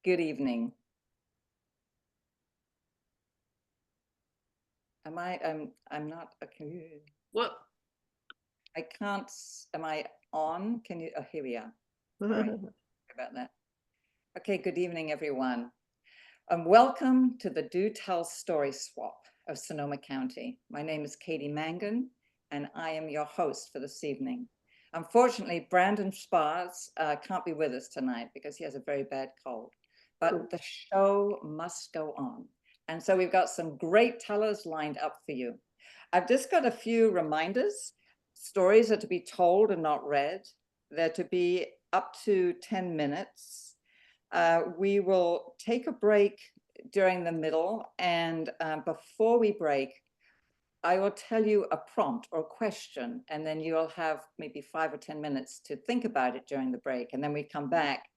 Good evening. I'm not, okay. Well, I can't, am I on? Can you, oh, here we are. Sorry about that. Okay, good evening, everyone. Welcome to the Do Tell Story Swap of Sonoma County. My name is Katie Mangan, and I am your host for this evening. Unfortunately, Brandon Spars can't be with us tonight because he has a very bad cold, but the show must go on. And so we've got some great tellers lined up for you. I've just got a few reminders. Stories are to be told and not read. They're to be up to 10 minutes. We will take a break during the middle, and before we break, I will tell you a prompt or question, and then you'll have maybe 5 or 10 minutes to think about it during the break. And then we come back,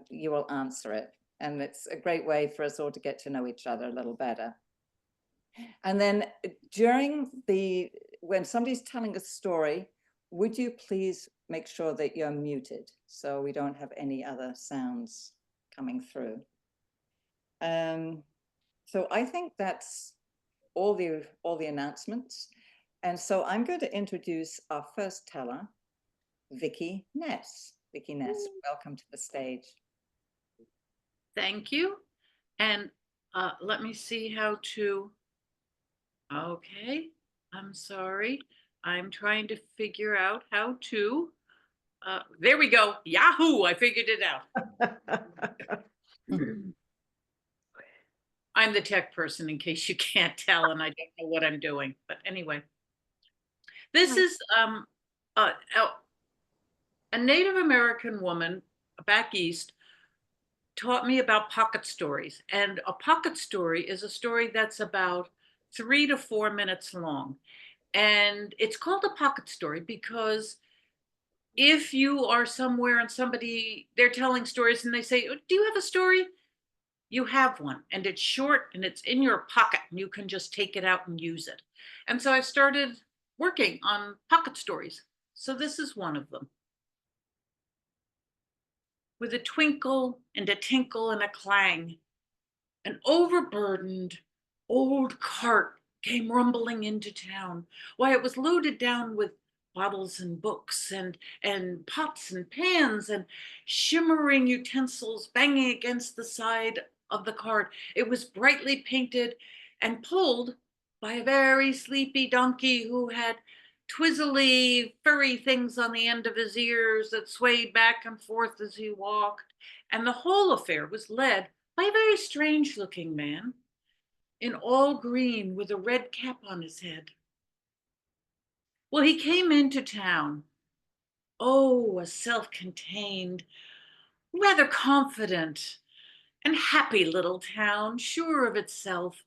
you will answer it. And it's a great way for us all to get to know each other a little better. And then when somebody's telling a story, would you please make sure that you're muted so we don't have any other sounds coming through? So I think that's all the announcements. And so I'm going to introduce our first teller, Vicki Ness. Vicki Ness, welcome to the stage. thank you. And let me see how to. Okay, I'm sorry. I'm trying to figure out how to. There we go. Yahoo! I figured it out. I'm the tech person, in case you can't tell, and I don't know what I'm doing. But anyway, this is a Native American woman back east taught me about pocket stories. And a pocket story is a story that's about 3 to 4 minutes long. And it's called a pocket story because if you are somewhere and they're telling stories and they say, "Oh, do you have a story?" You have one, and it's short and it's in your pocket and you can just take it out and use it. And so I started working on pocket stories. So this is one of them. With a twinkle and a tinkle and a clang, an overburdened old cart came rumbling into town. Why, it was loaded down with bottles and books and pots and pans and shimmering utensils banging against the side of the cart. It was brightly painted and pulled by a very sleepy donkey who had twizzly, furry things on the end of his ears that swayed back and forth as he walked. And the whole affair was led by a very strange looking man in all green with a red cap on his head. Well, he came into town. Oh, a self contained, rather confident and happy little town, sure of itself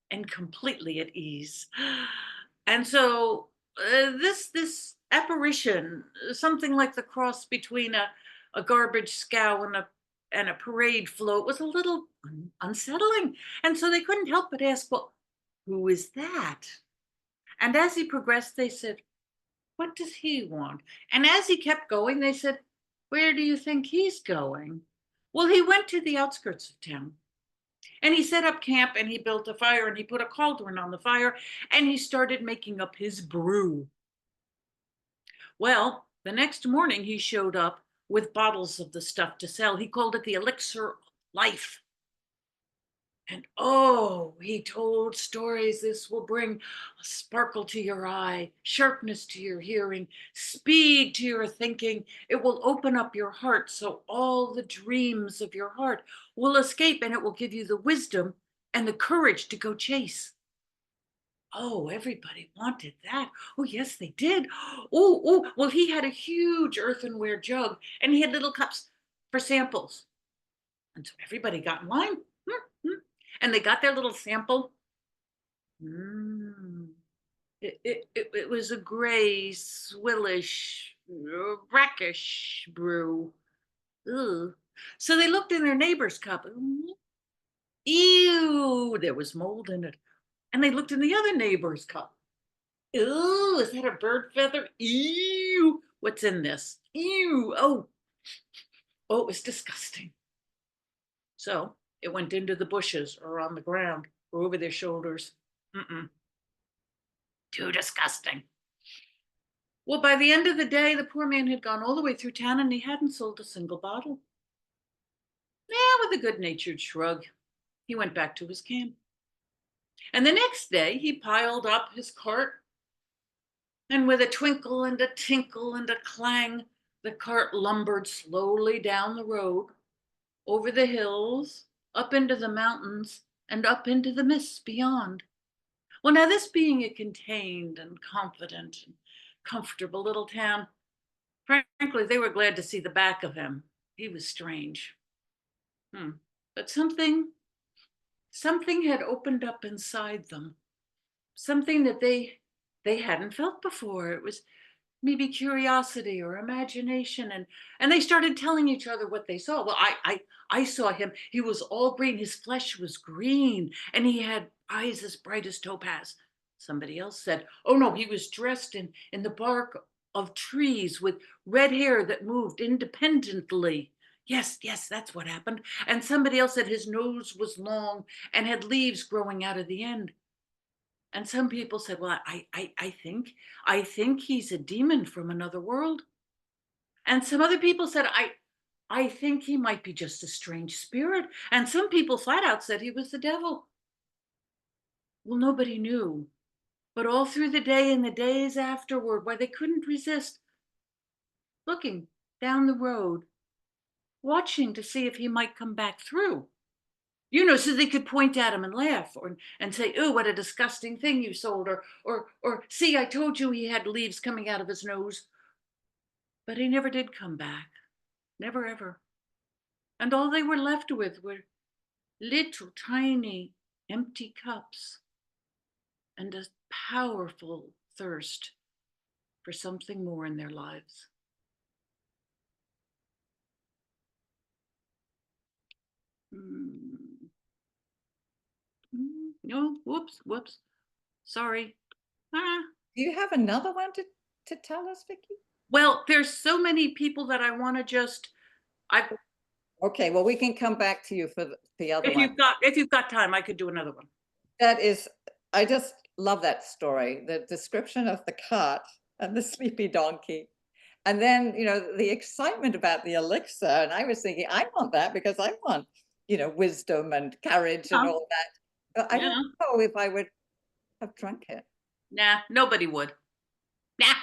and completely at ease. And so this apparition, something like the cross between a garbage scow and a parade float, was a little unsettling. And so they couldn't help but ask, "Well, who is that?" And as he progressed, they said, "What does he want?" And as he kept going, they said, "Where do you think he's going?" Well, he went to the outskirts of town and he set up camp and he built a fire and he put a cauldron on the fire and he started making up his brew. Well, the next morning he showed up with bottles of the stuff to sell. He called it the elixir of life. And oh, he told stories. This will bring a sparkle to your eye, sharpness to your hearing, speed to your thinking. It will open up your heart so all the dreams of your heart will escape and it will give you the wisdom and the courage to go chase. Oh, everybody wanted that. Oh, yes, they did. Well, he had a huge earthenware jug and he had little cups for samples. And so everybody got in line. And they got their little sample. Mm. It was a gray, swillish, brackish brew. Ugh. So they looked in their neighbor's cup. Ew, there was mold in it. And they looked in the other neighbor's cup. Ew, is that a bird feather? Ew, what's in this? Ew, oh, it was disgusting. So it went into the bushes or on the ground or over their shoulders. Mm-mm. Too disgusting. Well, by the end of the day, the poor man had gone all the way through town and he hadn't sold a single bottle. Yeah, with a good natured shrug, he went back to his camp. And the next day, he piled up his cart, and with a twinkle and a tinkle and a clang, the cart lumbered slowly down the road, over the hills, up into the mountains, and up into the mists beyond. Well, now, this being a contained and confident and comfortable little town, frankly, they were glad to see the back of him. He was strange. But something had opened up inside them, something that they hadn't felt before. It was maybe curiosity or imagination, and they started telling each other what they saw. Well, I saw him. He was all green. His flesh was green, and he had eyes as bright as topaz. Somebody else said, "Oh no, he was dressed in the bark of trees with red hair that moved independently." Yes, yes, that's what happened. And somebody else said his nose was long and had leaves growing out of the end. And some people said, "Well, I think he's a demon from another world." And some other people said, I think he might be just a strange spirit." And some people flat out said he was the devil. Well, nobody knew. But all through the day and the days afterward, why they couldn't resist looking down the road, watching to see if he might come back through. So they could point at him and laugh, and say, "Oh, what a disgusting thing you sold," or "See, I told you he had leaves coming out of his nose." But he never did come back. Never ever. And all they were left with were little tiny empty cups and a powerful thirst for something more in their lives. Mm. No, whoops. Sorry. Ah. Do you have another one to tell us, Vicky? Well, there's so many people that I want to just I Okay, well, we can come back to you for the other one. if you've got time, I could do another one. That is, I just love that story, the description of the cart and the sleepy donkey. And then, the excitement about the elixir. And I was thinking, I want that because I want, wisdom and courage and Huh? all that. But I don't Yeah. know if I would have drunk it. Nah, nobody would. Nah.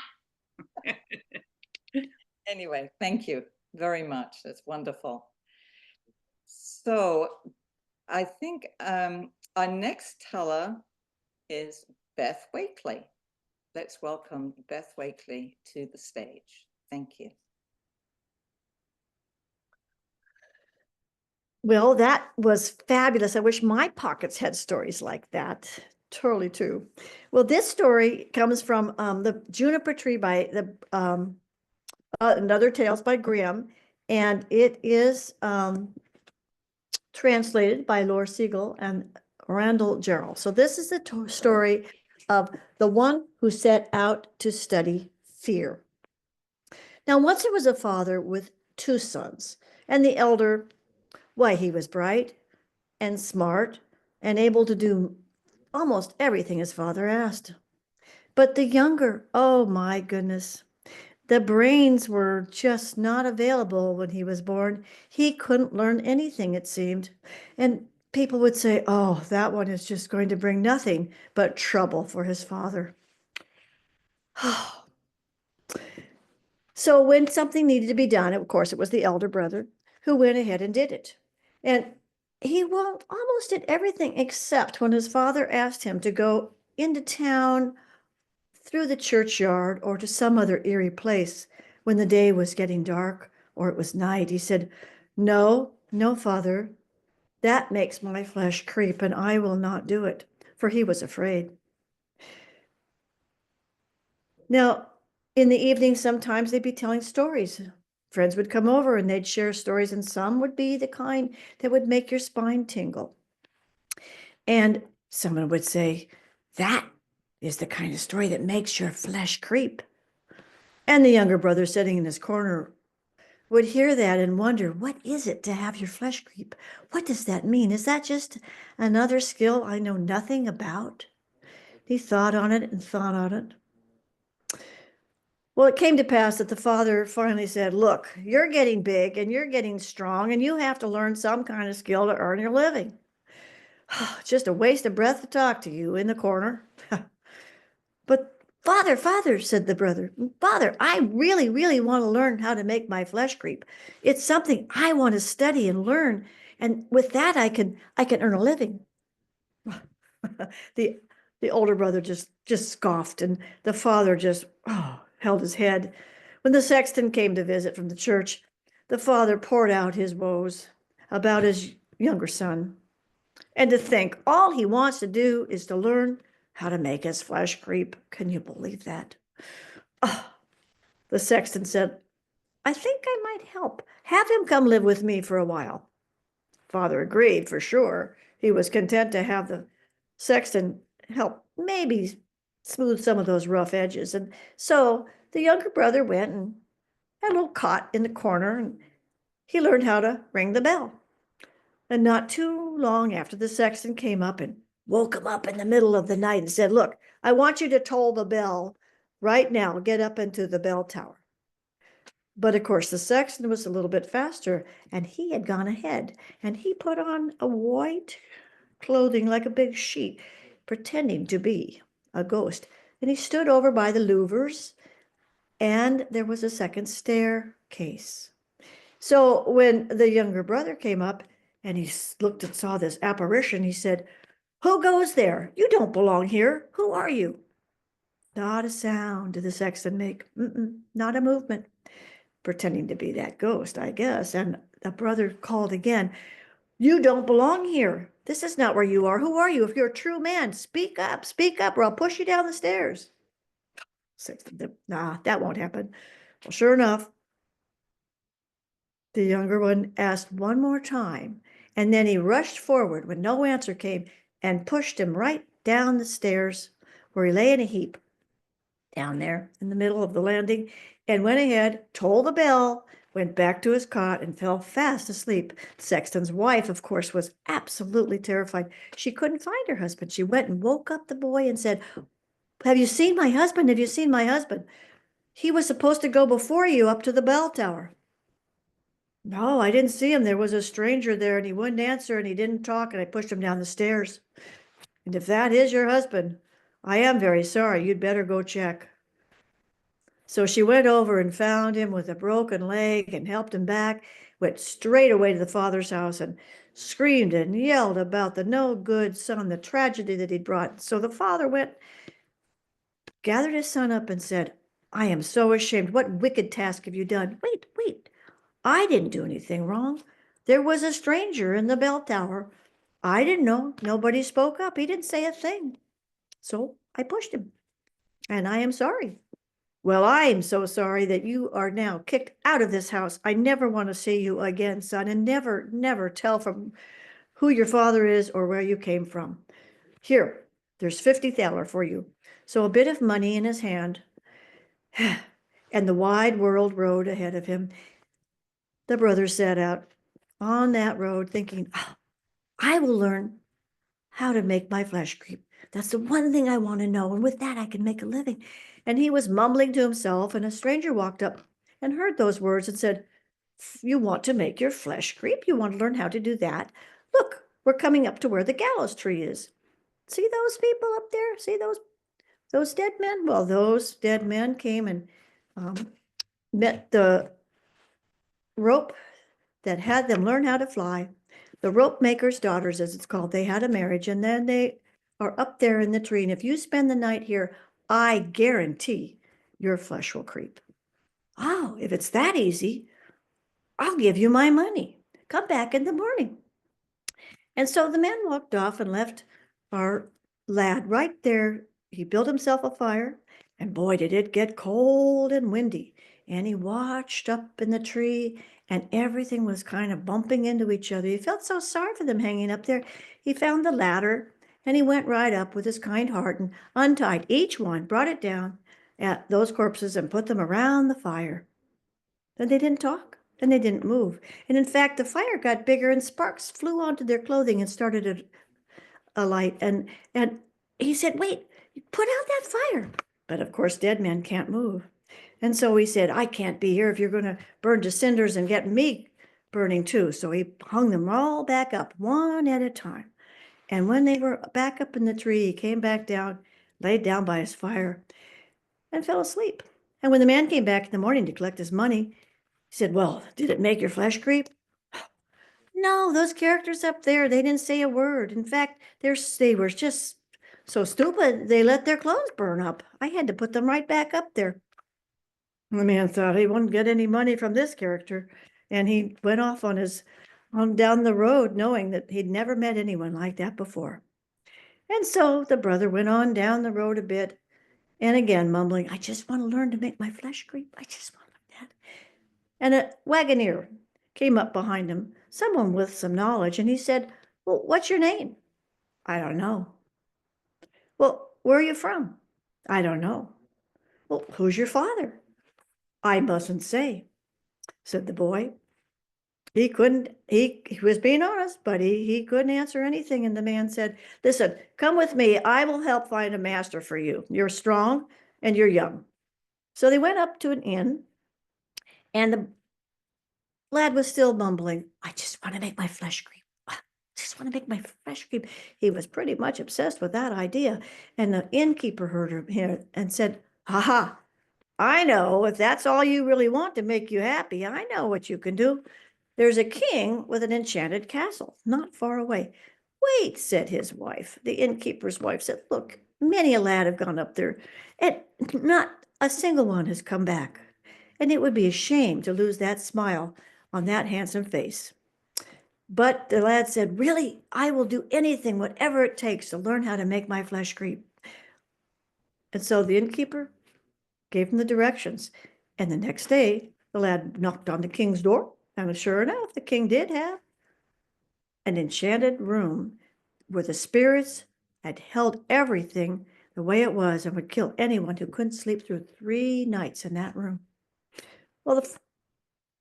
Anyway, thank you very much. That's wonderful. So I think our next teller is Beth Wakely. Let's welcome Beth Wakely to the stage. Thank you. Well, that was fabulous. I wish my pockets had stories like that. Totally true. Well, this story comes from the Juniper Tree by the Another Tales by Grimm, and it is translated by Laura Siegel and Randall Jarrell. So this is the story of the one who set out to study fear. Now, once there was a father with two sons, and the elder, why, he was bright and smart and able to do almost everything his father asked. But the younger, oh my goodness, the brains were just not available when he was born. He couldn't learn anything, it seemed. And people would say, "Oh, that one is just going to bring nothing but trouble for his father." So when something needed to be done, of course, it was the elder brother who went ahead and did it. And he almost did everything except when his father asked him to go into town, through the churchyard, or to some other eerie place when the day was getting dark or it was night. He said, "No, no, father, that makes my flesh creep, and I will not do it," for he was afraid. Now, in the evening, sometimes they'd be telling stories. Friends would come over and they'd share stories, and some would be the kind that would make your spine tingle. And someone would say, "That is the kind of story that makes your flesh creep." And the younger brother, sitting in his corner, would hear that and wonder, what is it to have your flesh creep? What does that mean? Is that just another skill I know nothing about? He thought on it and thought on it. Well, it came to pass that the father finally said, look, you're getting big and you're getting strong, and you have to learn some kind of skill to earn your living. It's just a waste of breath to talk to you in the corner. But father, said the brother, father, I really, really want to learn how to make my flesh creep. It's something I want to study and learn. And with that, I can earn a living. the the older brother just scoffed, and the father just held his head. When the sexton came to visit from the church, the father poured out his woes about his younger son. And to think all he wants to do is to learn how to make his flesh creep. Can you believe that? Oh, the sexton said, I think I might help. Have him come live with me for a while. Father agreed, for sure. He was content to have the sexton help maybe smooth some of those rough edges. And so the younger brother went and had a little cot in the corner, and he learned how to ring the bell. And not too long after, the sexton came up and woke him up in the middle of the night and said, look, I want you to toll the bell right now. Get up into the bell tower. But of course, the sexton was a little bit faster, and he had gone ahead, and he put on a white clothing like a big sheet, pretending to be a ghost. And he stood over by the louvers, and there was a second staircase. So when the younger brother came up and he looked and saw this apparition, he said, who goes there? You don't belong here. Who are you? Not a sound did the sexton make. Not a movement. Pretending to be that ghost, I guess. And the brother called again, you don't belong here. This is not where you are. Who are you? If you're a true man, speak up, or I'll push you down the stairs. Sexton, nah, that won't happen. Well, sure enough, the younger one asked one more time, and then he rushed forward when no answer came and pushed him right down the stairs, where he lay in a heap down there in the middle of the landing, and went ahead, tolled the bell, went back to his cot, and fell fast asleep. The sexton's wife, of course, was absolutely terrified. She couldn't find her husband. She went and woke up the boy and said, have you seen my husband? Have you seen my husband? He was supposed to go before you up to the bell tower. No, I didn't see him. There was a stranger there, and he wouldn't answer, and he didn't talk, and I pushed him down the stairs. And if that is your husband, I am very sorry. You'd better go check. So she went over and found him with a broken leg and helped him back, went straight away to the father's house and screamed and yelled about the no good son, the tragedy that he'd brought. So the father went, gathered his son up and said, I am so ashamed. What wicked task have you done? Wait. I didn't do anything wrong. There was a stranger in the bell tower. I didn't know. Nobody spoke up. He didn't say a thing. So I pushed him, and I am sorry. Well, I am so sorry that you are now kicked out of this house. I never want to see you again, son, and never tell from who your father is or where you came from. Here, there's 50 thaler for you. So a bit of money in his hand, and the wide world road ahead of him. The brother set out on that road thinking, I will learn how to make my flesh creep. That's the one thing I want to know. And with that, I can make a living. And he was mumbling to himself, and a stranger walked up and heard those words and said, you want to make your flesh creep? You want to learn how to do that? Look, we're coming up to where the gallows tree is. See those people up there? See those dead men? Well, those dead men came and met the rope that had them learn how to fly. The rope maker's daughters, as it's called, they had a marriage, and then they are up there in the tree. And if you spend the night here, I guarantee your flesh will creep. Oh, if it's that easy, I'll give you my money. Come back in the morning. And so the man walked off and left our lad right there. He built himself a fire, and boy, did it get cold and windy. And he watched up in the tree, and everything was kind of bumping into each other. He felt so sorry for them hanging up there. He found the ladder, and he went right up with his kind heart and untied each one, brought it down at those corpses, and put them around the fire. Then they didn't talk. and they didn't move. And in fact, the fire got bigger and sparks flew onto their clothing and started a light. And he said, wait, put out that fire. But of course, dead men can't move. And so he said, I can't be here if you're going to burn to cinders and get me burning too. So he hung them all back up one at a time. And when they were back up in the tree, he came back down, laid down by his fire, and fell asleep. And when the man came back in the morning to collect his money, he said, well, did it make your flesh creep? No, those characters up there, they didn't say a word. In fact, they were just so stupid, they let their clothes burn up. I had to put them right back up there. The man thought he wouldn't get any money from this character, and he went off on down the road, knowing that he'd never met anyone like that before. And so the brother went on down the road a bit, and again mumbling, I just want to learn to make my flesh creep. I just want to learn that. And a wagoner came up behind him, someone with some knowledge, and he said, well, what's your name? I don't know. Well, where are you from? I don't know. Well, who's your father? I mustn't say, said the boy. He was being honest, but he couldn't answer anything. And the man said, listen, come with me. I will help find a master for you. You're strong and you're young. So they went up to an inn, and the lad was still mumbling, I just want to make my flesh creep. I just want to make my flesh creep. He was pretty much obsessed with that idea. And the innkeeper heard him here and said, ha, I know, if that's all you really want to make you happy, I know what you can do. There's a king with an enchanted castle not far away. Wait, said his wife. The innkeeper's wife said, look, many a lad have gone up there, and not a single one has come back. And it would be a shame to lose that smile on that handsome face. But the lad said, really, I will do anything, whatever it takes to learn how to make my flesh creep. And so the innkeeper gave him the directions. And the next day, the lad knocked on the king's door. And sure enough, the king did have an enchanted room where the spirits had held everything the way it was and would kill anyone who couldn't sleep through 3 nights in that room. Well, the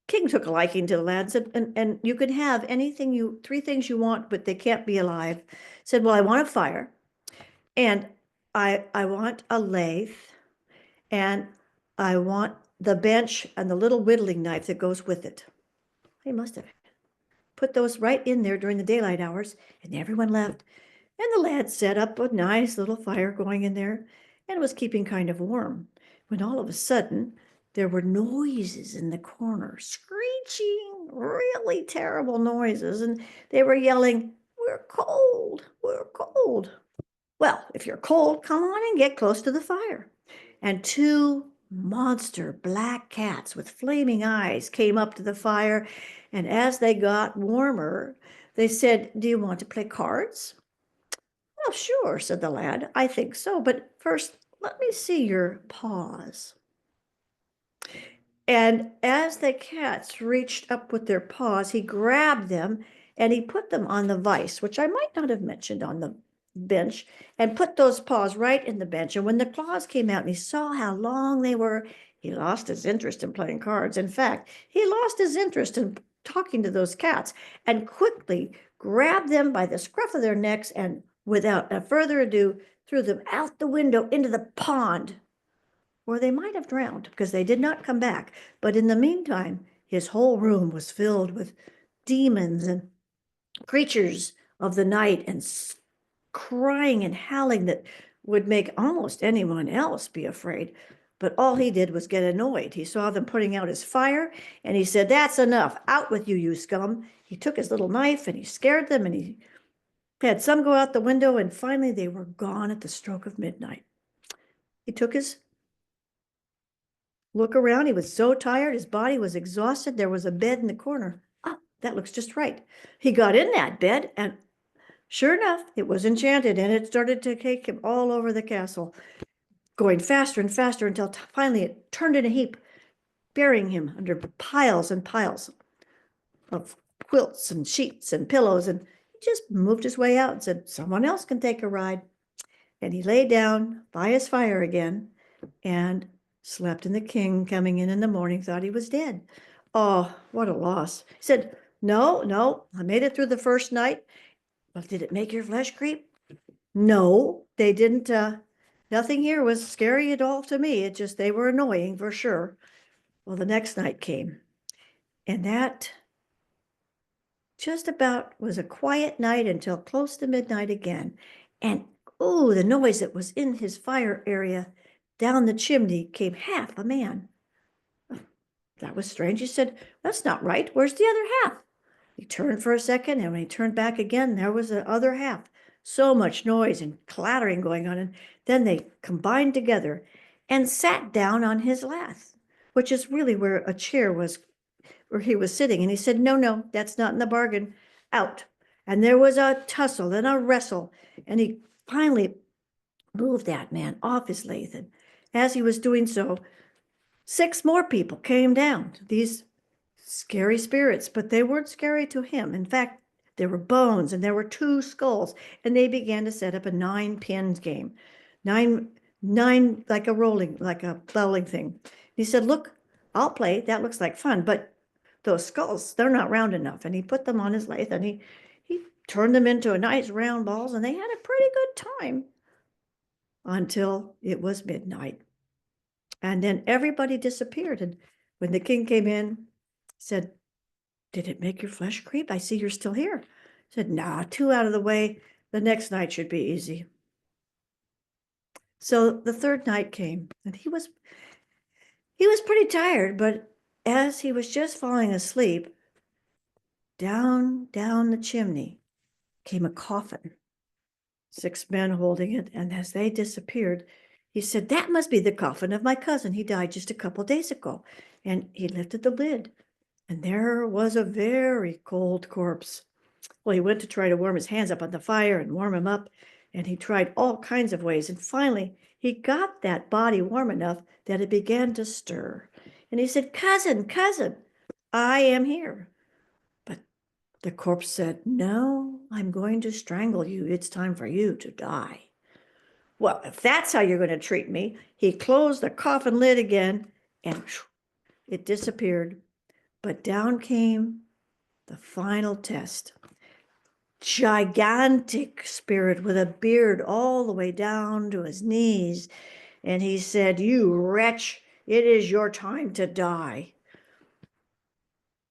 king took a liking to the lad and said, and you can have anything 3 things you want, but they can't be alive. Said, well, I want a fire, and I want a lathe, and I want the bench and the little whittling knife that goes with it. They must have put those right in there during the daylight hours, and everyone left. And the lad set up a nice little fire going in there, and it was keeping kind of warm, when all of a sudden there were noises in the corner, screeching, really terrible noises, and they were yelling, we're cold, we're cold. Well, if you're cold, come on and get close to the fire. And 2 monster black cats with flaming eyes came up to the fire, and as they got warmer, they said, do you want to play cards? Well, sure, said the lad. I think so, but first, let me see your paws. And as the cats reached up with their paws, he grabbed them and he put them on the vise, which I might not have mentioned on the bench, and put those paws right in the bench. And when the claws came out and he saw how long they were, he lost his interest in playing cards. In fact, he lost his interest in talking to those cats and quickly grabbed them by the scruff of their necks and without further ado, threw them out the window into the pond, where they might have drowned because they did not come back. But in the meantime, his whole room was filled with demons and creatures of the night and crying and howling that would make almost anyone else be afraid. But all he did was get annoyed. He saw them putting out his fire, and he said, that's enough. Out with you, you scum. He took his little knife and he scared them, and he had some go out the window, and finally they were gone at the stroke of midnight. He took his look around. He was so tired. His body was exhausted. There was a bed in the corner. Ah, that looks just right. He got in that bed, and sure enough, it was enchanted, and it started to take him all over the castle, going faster and faster until finally it turned in a heap, burying him under piles and piles of quilts and sheets and pillows. And he just moved his way out and said, someone else can take a ride. And he lay down by his fire again and slept. And the king, coming in the morning, thought he was dead. Oh, what a loss. He said, no, no, I made it through the first night. Well, did it make your flesh creep? No, they didn't, nothing here was scary at all to me. It just, they were annoying for sure. Well, the next night came, and that just about was a quiet night until close to midnight again. And oh, the noise that was in his fire area down the chimney came half a man. That was strange. He said, that's not right. Where's the other half? He turned for a second, and when he turned back again, there was the other half. So much noise and clattering going on. And then they combined together and sat down on his lap, which is really where a chair was, where he was sitting. And he said, no, no, that's not in the bargain. Out. And there was a tussle and a wrestle. And he finally moved that man off his lathe. And as he was doing so, 6 more people came down, these scary spirits, but they weren't scary to him. In fact, there were bones and there were 2 skulls, and they began to set up a 9 pins game. Nine, like a rolling, like a bowling thing. He said, look, I'll play. That looks like fun, but those skulls, they're not round enough. And he put them on his lathe and he turned them into a nice round balls, and they had a pretty good time until it was midnight. And then everybody disappeared. And when the king came in, said, did it make your flesh creep? I see you're still here. Said, nah, 2 out of the way. The next night should be easy. So the 3rd night came, and he was pretty tired, but as he was just falling asleep, down the chimney came a coffin, 6 men holding it. And as they disappeared, he said, that must be the coffin of my cousin. He died just a couple days ago. And he lifted the lid, and there was a very cold corpse. Well, he went to try to warm his hands up on the fire and warm him up, and he tried all kinds of ways. And finally, he got that body warm enough that it began to stir. And he said, cousin, cousin, I am here. But the corpse said, no, I'm going to strangle you. It's time for you to die. Well, if that's how you're going to treat me, he closed the coffin lid again, and it disappeared. But down came the final test. Gigantic spirit with a beard all the way down to his knees. And he said, you wretch, it is your time to die.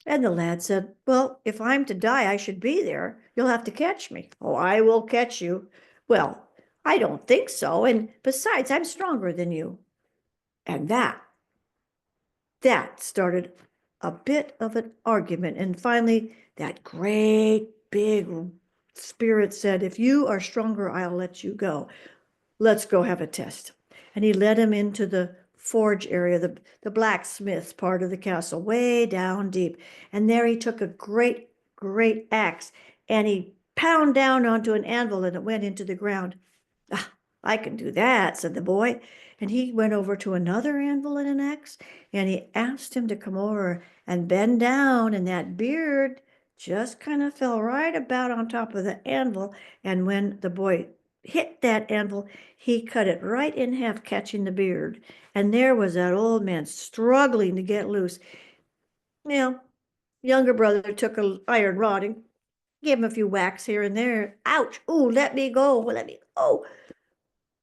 And the lad said, well, if I'm to die, I should be there. You'll have to catch me. Oh, I will catch you. Well, I don't think so. And besides, I'm stronger than you. And that started a bit of an argument. And finally, that great big spirit said, if you are stronger, I'll let you go. Let's go have a test. And he led him into the forge area, the blacksmith's part of the castle, way down deep. And there he took a great axe, and he pounded down onto an anvil, and it went into the ground. Ah, I can do that, said the boy. And he went over to another anvil and an axe, and he asked him to come over and bend down, and that beard just kind of fell right about on top of the anvil. And when the boy hit that anvil, he cut it right in half, catching the beard. And there was that old man struggling to get loose. Now, younger brother took an iron rod and gave him a few whacks here and there. Ouch! Ooh, let me go! Let me go!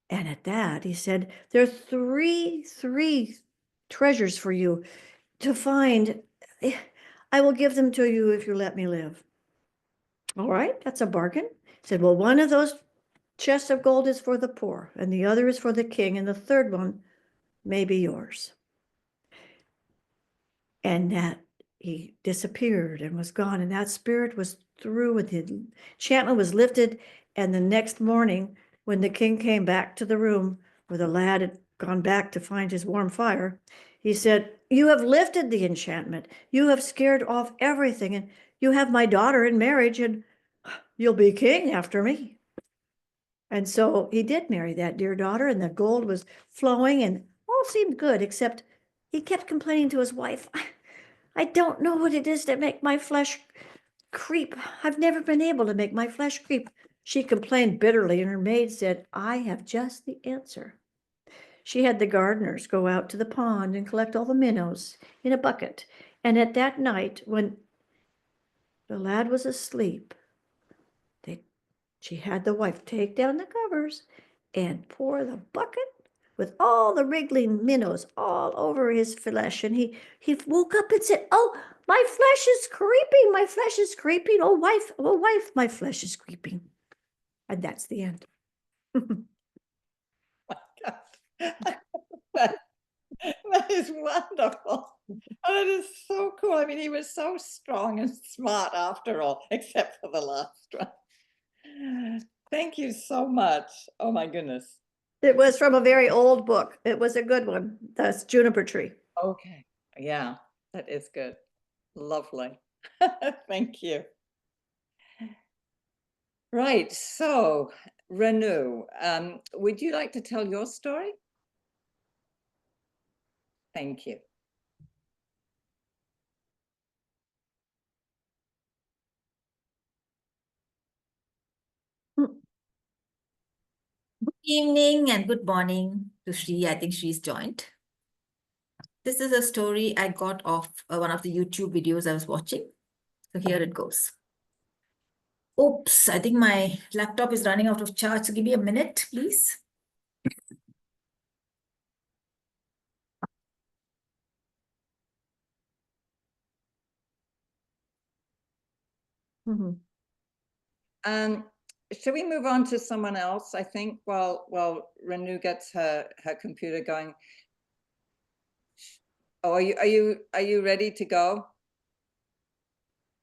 And at that, he said, there are three treasures for you to find. I will give them to you if you let me live. All right, that's a bargain. He said, well, one of those chests of gold is for the poor, and the other is for the king, and the third one may be yours. And that he disappeared and was gone, and that spirit was through, and the enchantment was lifted. And the next morning, when the king came back to the room where the lad had gone back to find his warm fire, he said, you have lifted the enchantment. You have scared off everything, and you have my daughter in marriage, and you'll be king after me. And so he did marry that dear daughter, and the gold was flowing, and all seemed good, except he kept complaining to his wife, I don't know what it is that make my flesh creep. I've never been able to make my flesh creep. She complained bitterly, and her maid said, I have just the answer. She had the gardeners go out to the pond and collect all the minnows in a bucket, And at that night, when the lad was asleep, she had the wife take down the covers and pour the bucket with all the wriggling minnows all over his flesh. And he woke up and said, "Oh, my flesh is creeping. My flesh is creeping. Oh, wife, my flesh is creeping." And that's the end. That is wonderful. Oh, that is so cool. I mean, he was so strong and smart after all, except for the last one. Thank you so much. Oh my goodness. It was from a very old book. It was a good one. That's Juniper Tree. Okay. Yeah, that is good. Lovely. Thank you. Right. So, Renu, would you like to tell your story? Thank you. Good evening and good morning to Shri. I think she's joined. This is a story I got off one of the YouTube videos I was watching. So here it goes. Oops, I think my laptop is running out of charge. So give me a minute, please. Mhm. Should we move on to someone else? I think while Renu gets her computer going. Oh, are you ready to go?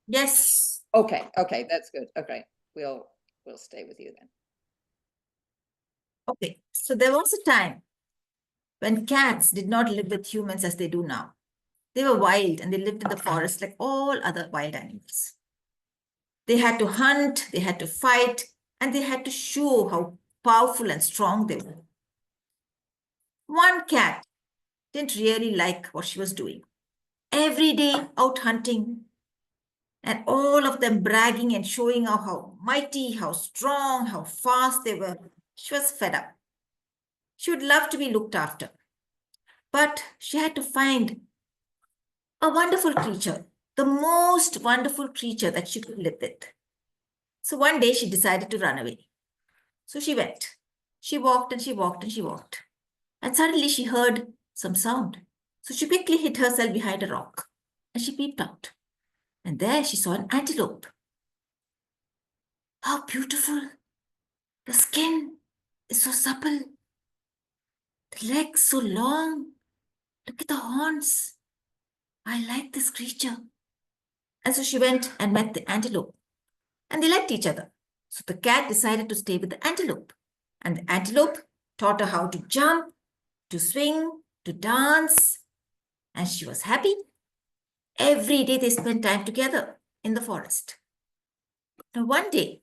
Yes. Okay, that's good. Okay, we'll stay with you then. Okay, so there was a time when cats did not live with humans as they do now. They were wild and they lived in the forest like all other wild animals. They had to hunt, they had to fight, and they had to show how powerful and strong they were. One cat didn't really like what she was doing. Every day out hunting, and all of them bragging and showing off how mighty, how strong, how fast they were. She was fed up. She would love to be looked after. But she had to find a wonderful creature, the most wonderful creature that she could live with. So one day she decided to run away. So she went. She walked and she walked and she walked. And suddenly she heard some sound. So she quickly hid herself behind a rock and she peeped out. And there she saw an antelope. How beautiful! The skin is so supple, the legs so long. Look at the horns. I like this creature. And so she went and met the antelope. And they liked each other. So the cat decided to stay with the antelope. And the antelope taught her how to jump, to swing, to dance. And she was happy. Every day they spent time together in the forest. Now one day,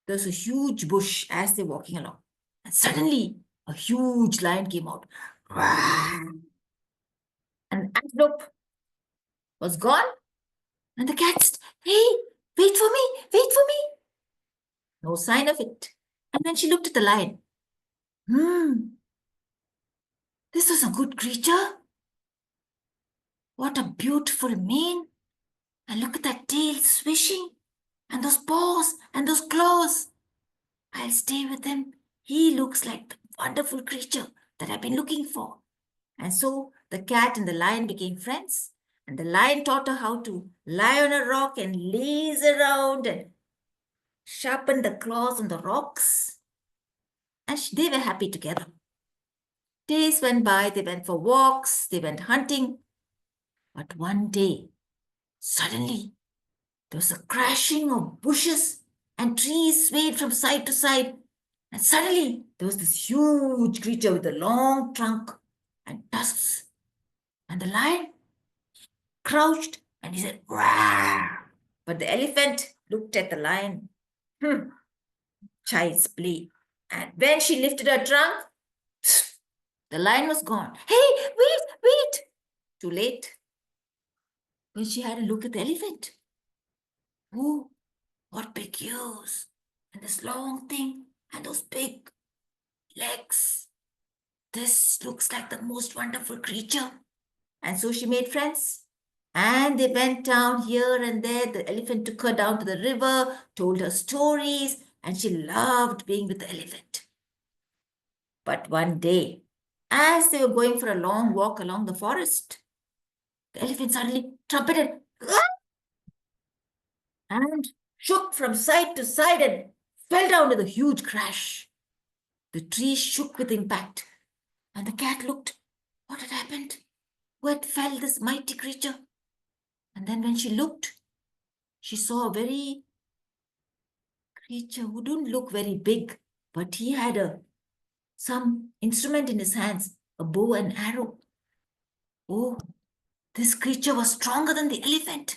there was a huge bush as they were walking along. And suddenly, a huge lion came out. And the antelope was gone. And the cat said, "Hey, wait for me, wait for me." No sign of it. And then she looked at the lion. This was a good creature. What a beautiful mane. And look at that tail swishing. And those paws and those claws. I'll stay with him. He looks like the wonderful creature that I've been looking for. And so the cat and the lion became friends. And the lion taught her how to lie on a rock and laze around and sharpen the claws on the rocks. And they were happy together. Days went by, they went for walks, they went hunting. But one day, suddenly, there was a crashing of bushes and trees swayed from side to side. And suddenly, there was this huge creature with a long trunk and tusks. And the lion crouched and he said, "Rawr." But the elephant looked at the lion. Child's play. And when she lifted her trunk, the lion was gone. "Hey, wait, wait." Too late. When she had a look at the elephant. Oh, what big ears. And this long thing and those big legs. This looks like the most wonderful creature. And so she made friends. And they went down here and there. The elephant took her down to the river, told her stories, and she loved being with the elephant. But one day, as they were going for a long walk along the forest, the elephant suddenly trumpeted and shook from side to side and fell down with a huge crash. The tree shook with impact, and the cat looked. What had happened? Where fell this mighty creature? And then when she looked, she saw a very creature who didn't look very big, but he had some instrument in his hands, a bow and arrow. Oh, this creature was stronger than the elephant.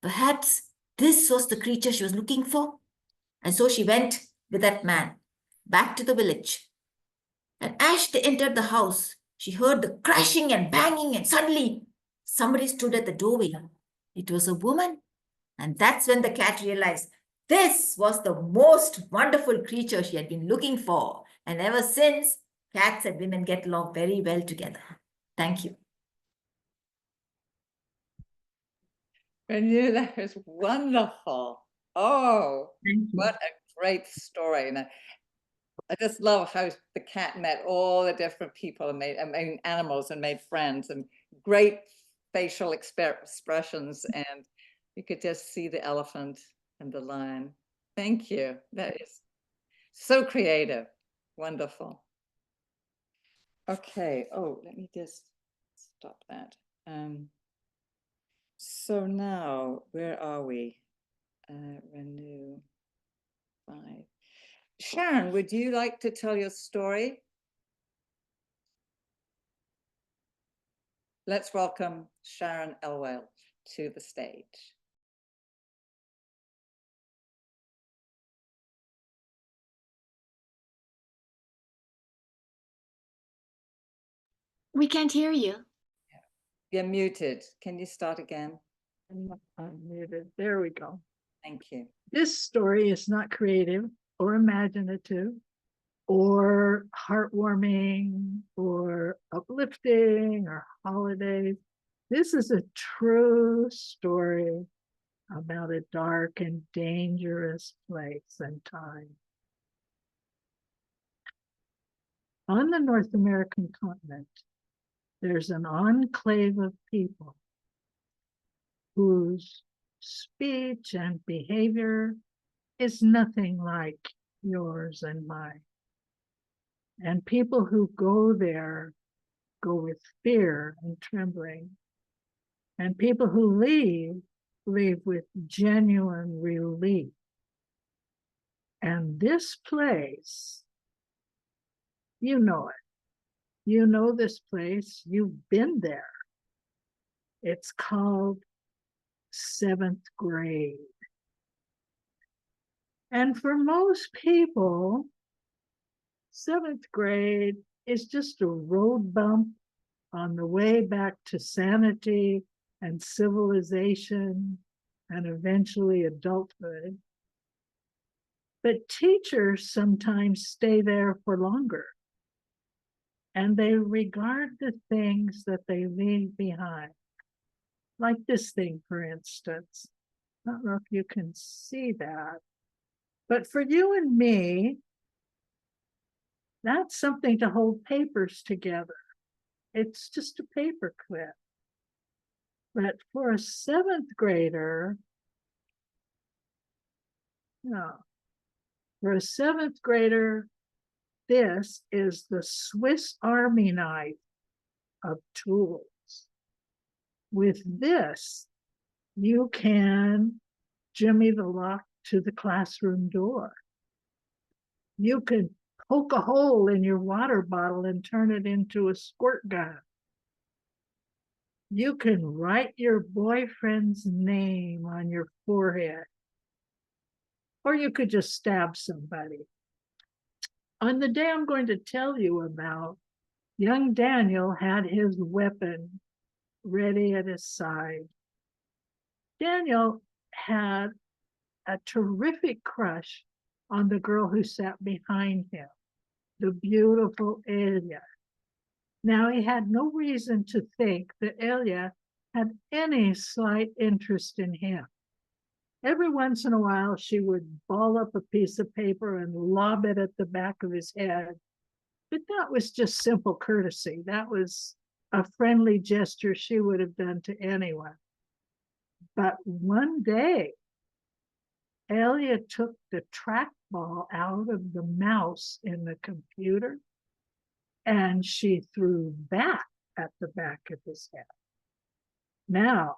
Perhaps this was the creature she was looking for. And so she went with that man back to the village. And as they entered the house, she heard the crashing and banging, and suddenly somebody stood at the doorway. It was a woman. And that's when the cat realized this was the most wonderful creature she had been looking for. And ever since, cats and women get along very well together. Thank you. Renu, that was wonderful. Oh, what a great story. And I just love how the cat met all the different people and made animals and made friends, and great facial expressions. And you could just see the elephant and the lion. Thank you. That is so creative. Wonderful. Okay. Oh, let me just stop that. So now, where are we? Renew 5. Sharon, would you like to tell your story? Let's welcome Sharon Elwell to the stage. We can't hear you. You're muted. Can you start again? I'm muted. There we go. Thank you. This story is not creative or imaginative or heartwarming or uplifting or holidays. This is a true story about a dark and dangerous place and time. On the North American continent, there's an enclave of people whose speech and behavior is nothing like yours and mine. And people who go there go with fear and trembling. And people who leave with genuine relief. And this place, you know it. You know this place, you've been there. It's called 7th grade. And for most people, 7th grade is just a road bump on the way back to sanity and civilization and eventually adulthood. But teachers sometimes stay there for longer, and they regard the things that they leave behind. Like this thing, for instance. I don't know if you can see that. But for you and me, that's something to hold papers together. It's just a paper clip. But for a 7th grader, no. For a 7th grader, this is the Swiss Army knife of tools. With this, you can jimmy the lock to the classroom door. You can poke a hole in your water bottle and turn it into a squirt gun. You can write your boyfriend's name on your forehead. Or you could just stab somebody. On the day I'm going to tell you about, young Daniel had his weapon ready at his side. Daniel had a terrific crush on the girl who sat behind him, the beautiful Elia. Now he had no reason to think that Elia had any slight interest in him. Every once in a while, she would ball up a piece of paper and lob it at the back of his head. But that was just simple courtesy. That was a friendly gesture she would have done to anyone. But one day, Elia took the trackball out of the mouse in the computer and she threw that at the back of his head. Now,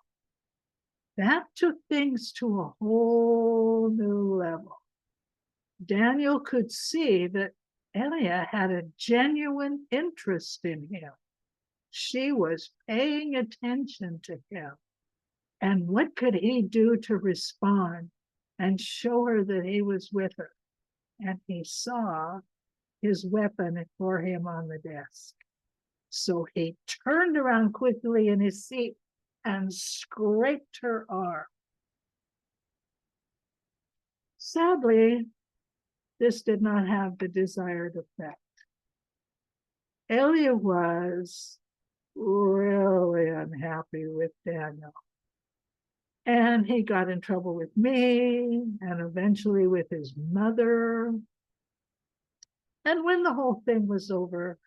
that took things to a whole new level. Daniel could see that Elia had a genuine interest in him. She was paying attention to him. And what could he do to respond and show her that he was with her? And he saw his weapon for him on the desk. So he turned around quickly in his seat and scraped her arm. Sadly, this did not have the desired effect. Elia was really unhappy with Daniel. And he got in trouble with me and eventually with his mother. And when the whole thing was over,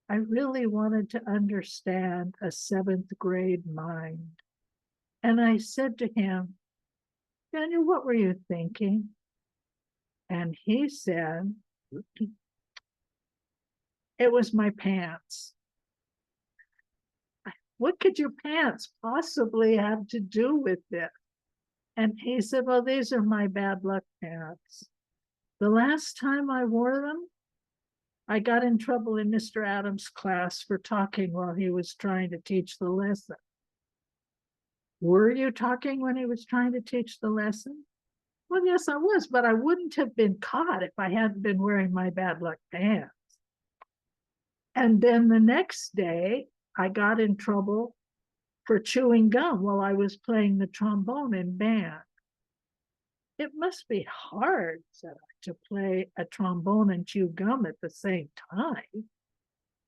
I really wanted to understand a 7th grade mind. And I said to him, Daniel, what were you thinking? And he said, it was my pants. What could your pants possibly have to do with it? And he said, well, these are my bad luck pants. The last time I wore them, I got in trouble in Mr. Adams' class for talking while he was trying to teach the lesson. Were you talking when he was trying to teach the lesson? Well, yes, I was, but I wouldn't have been caught if I hadn't been wearing my bad luck pants. And then the next day, I got in trouble for chewing gum while I was playing the trombone in band. It must be hard, said I, to play a trombone and chew gum at the same time.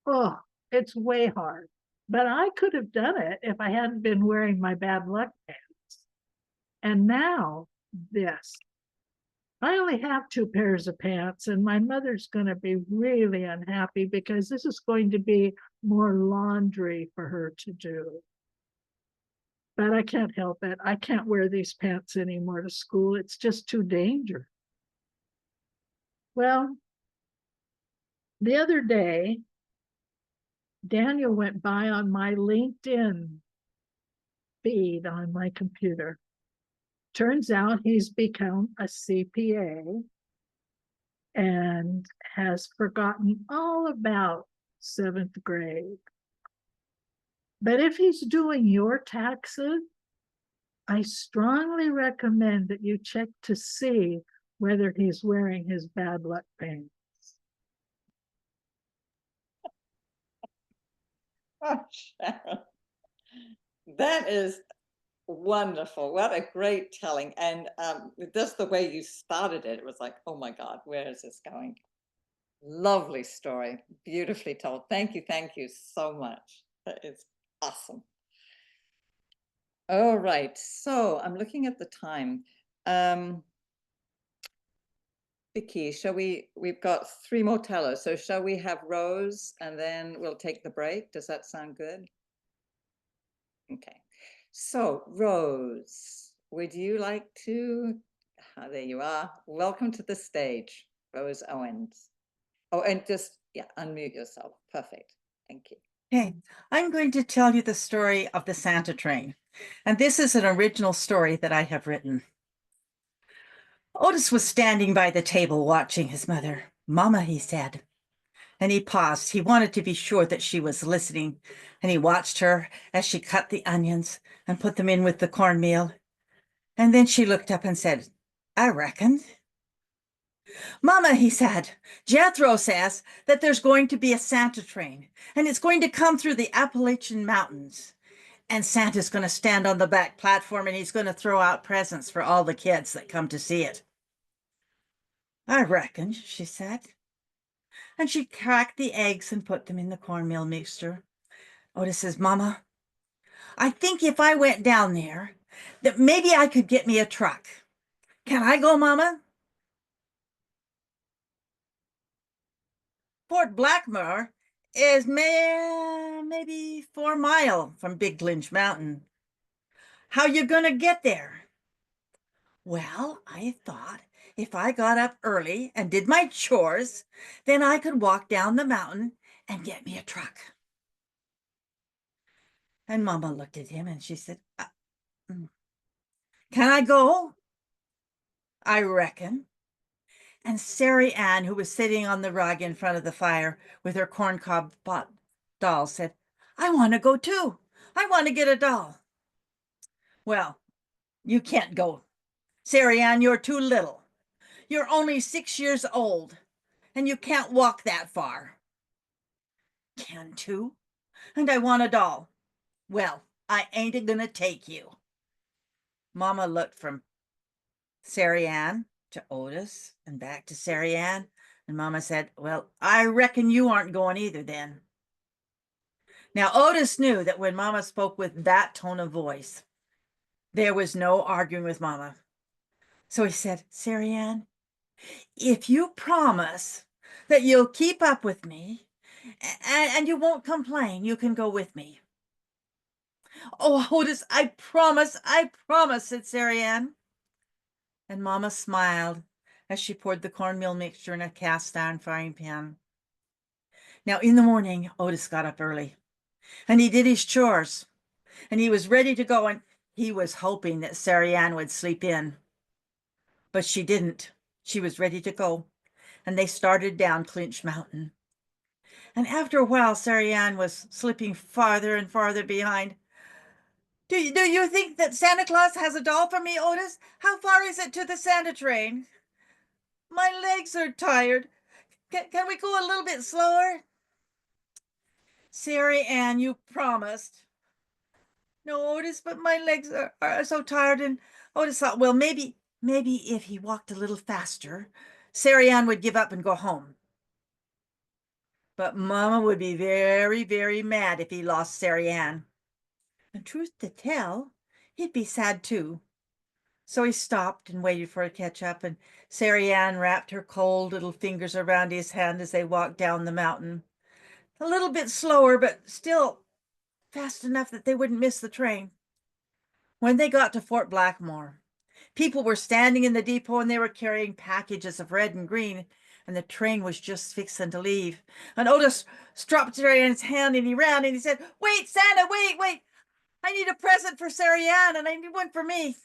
Oh, it's way hard. But I could have done it if I hadn't been wearing my bad luck pants. And now this. I only have 2 pairs of pants, and my mother's going to be really unhappy because this is going to be more laundry for her to do. But I can't help it. I can't wear these pants anymore to school. It's just too dangerous. Well, the other day, Daniel went by on my LinkedIn feed on my computer. Turns out he's become a CPA and has forgotten all about 7th grade. But if he's doing your taxes, I strongly recommend that you check to see whether he's wearing his bad luck pants. Oh, Sharon. That is wonderful. What a great telling. And just the way you started it, it was like, oh my God, where is this going? Lovely story. Beautifully told. Thank you so much. That is awesome. All right. So I'm looking at the time. Vicky, we've got 3 more tellers. So shall we have Rose and then we'll take the break? Does that sound good? Okay. So Rose, would you like to, there you are. Welcome to the stage, Rose Owens. Oh, and just, yeah, unmute yourself. Perfect. Thank you. Okay, I'm going to tell you the story of the Santa train. And this is an original story that I have written. Otis was standing by the table watching his mother. Mama, he said. And he paused. He wanted to be sure that she was listening. And he watched her as she cut the onions and put them in with the cornmeal. And then she looked up and said, I reckon. Mama, he said, Jethro says that there's going to be a Santa train, and it's going to come through the Appalachian Mountains. And Santa's going to stand on the back platform, and he's going to throw out presents for all the kids that come to see it. I reckon, she said. and she cracked the eggs and put them in the cornmeal mixture. Otis says, Mama, I think if I went down there, that maybe I could get me a truck. Can I go, Mama? Fort Blackmore is maybe 4 miles from Big Lynch Mountain. How you gonna get there? Well, I thought if I got up early and did my chores, then I could walk down the mountain and get me a truck. And Mama looked at him and she said, Can I go? I reckon. And Sari Ann, who was sitting on the rug in front of the fire with her corncob doll, said, I want to go too. I want to get a doll. Well, you can't go. Sari Ann, you're too little. You're only 6 years old, and you can't walk that far. Can too? And I want a doll. Well, I ain't gonna take you. Mama looked from Sari Ann to Otis and back to Sari Ann, and Mama said, Well, I reckon you aren't going either then. Now, Otis knew that when Mama spoke with that tone of voice, there was no arguing with Mama. So he said, Sari Ann, if you promise that you'll keep up with me and you won't complain, you can go with me. Oh, Otis, I promise, said Sari Ann. And Mama smiled as she poured the cornmeal mixture in a cast iron frying pan. Now, in the morning, Otis got up early and he did his chores and he was ready to go, and he was hoping that Sari Ann would sleep in. But she didn't. She was ready to go, and they started down Clinch Mountain. And after a while, Sari Ann was slipping farther and farther behind. Do you think that Santa Claus has a doll for me, Otis? How far is it to the Santa train? My legs are tired. Can we go a little bit slower? Sari Ann, you promised. No, Otis, but my legs are so tired. And Otis thought, well, maybe if he walked a little faster, Sari Ann would give up and go home. But Mama would be very, very mad if he lost Sari Ann. And truth to tell, he'd be sad too. So he stopped and waited for her to catch up, and Sari Ann wrapped her cold little fingers around his hand as they walked down the mountain. A little bit slower, but still fast enough that they wouldn't miss the train. When they got to Fort Blackmore, people were standing in the depot and they were carrying packages of red and green, and the train was just fixing to leave. And Otis dropped Sari Ann's hand and he ran and he said, Wait, Santa, wait. I need a present for Sari Ann and I need one for me.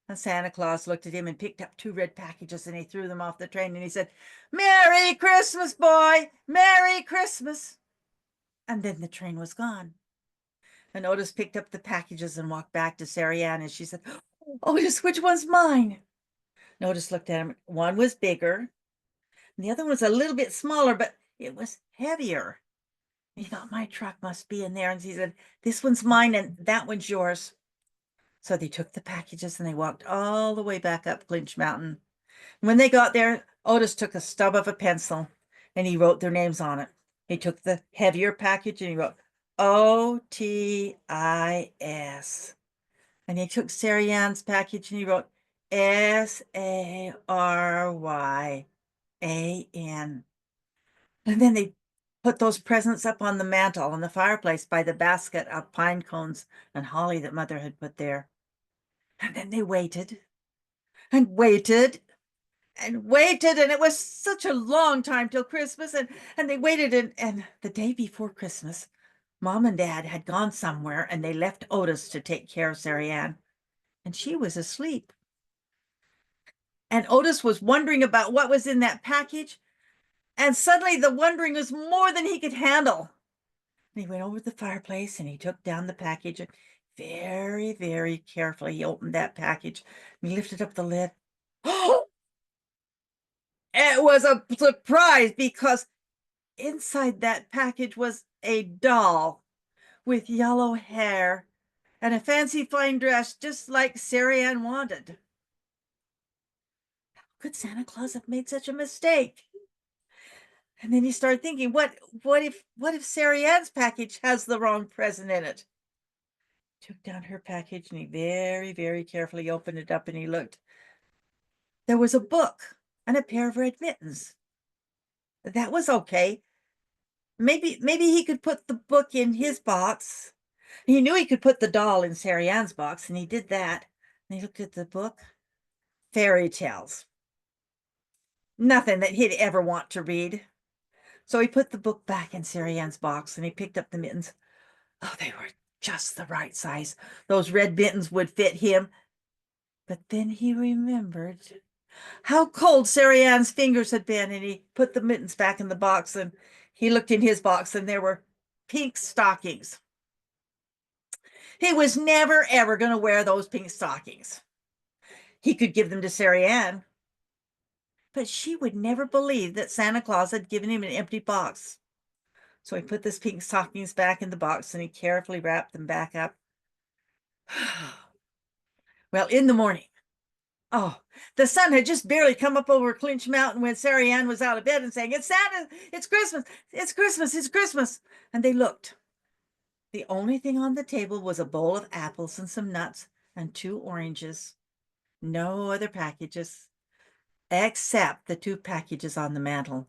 And Santa Claus looked at him and picked up 2 red packages and he threw them off the train and he said, Merry Christmas, boy, Merry Christmas. And then the train was gone. And Otis picked up the packages and walked back to Sari Ann and she said, Otis, which one's mine? And Otis looked at him. One was bigger and the other one was a little bit smaller, but it was heavier. And he thought, my truck must be in there. And he said, this one's mine and that one's yours. So they took the packages and they walked all the way back up Clinch Mountain. When they got there, Otis took a stub of a pencil and he wrote their names on it. He took the heavier package and he wrote Otis. And he took Sari Ann's package and he wrote Saryan. And then they put those presents up on the mantle on the fireplace by the basket of pine cones and holly that Mother had put there. And then they waited and waited and waited, and it was such a long time till Christmas, and they waited, and the day before Christmas, Mom and Dad had gone somewhere and they left Otis to take care of Sari Ann, and she was asleep. And Otis was wondering about what was in that package, and suddenly the wondering was more than he could handle. And he went over to the fireplace and he took down the package, and very, very carefully he opened that package and he lifted up the lid. Oh! It was a surprise because inside that package was a doll with yellow hair and a fancy fine dress just like Sari Ann wanted. How could Santa Claus have made such a mistake? And then he started thinking, what if Sarah Ann's package has the wrong present in it? Took down her package and he very, very carefully opened it up and he looked. There was a book and a pair of red mittens. That was okay. Maybe he could put the book in his box. He knew he could put the doll in Sarah Ann's box, and he did that. And he looked at the book. Fairy tales. Nothing that he'd ever want to read. So he put the book back in Sarah Ann's box and he picked up the mittens. Oh, they were just the right size. Those red mittens would fit him. But then he remembered how cold Sarah Ann's fingers had been, and he put the mittens back in the box, and he looked in his box, and there were pink stockings. He was never, ever going to wear those pink stockings. He could give them to Sarah Ann, but she would never believe that Santa Claus had given him an empty box. So he put those pink stockings back in the box, and he carefully wrapped them back up. Well, in the morning, oh, the sun had just barely come up over Clinch Mountain when Sarah Ann was out of bed and saying, "It's Santa, it's Christmas, it's Christmas, it's Christmas." And they looked. The only thing on the table was a bowl of apples and some nuts and 2 oranges. No other packages, except the 2 packages on the mantel.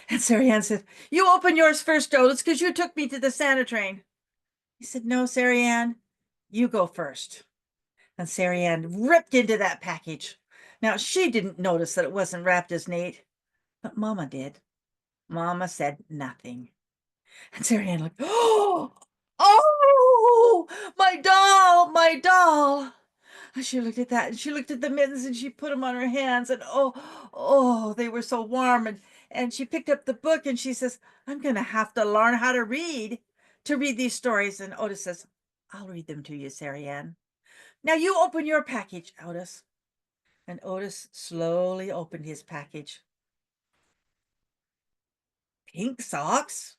And Sarah Ann said, "You open yours first, Otis, because you took me to the Santa train." He said, "No, Sarah Ann, you go first." And Sarah Ann ripped into that package. Now, she didn't notice that it wasn't wrapped as neat, but Mama did. Mama said nothing. And Sarah Ann looked, oh, my doll, my doll. And she looked at that, and she looked at the mittens, and she put them on her hands, and oh, they were so warm. And she picked up the book, and she says, "I'm going to have to learn how to read these stories." And Otis says, "I'll read them to you, Sarah Ann. Now you open your package, Otis." And Otis slowly opened his package. Pink socks?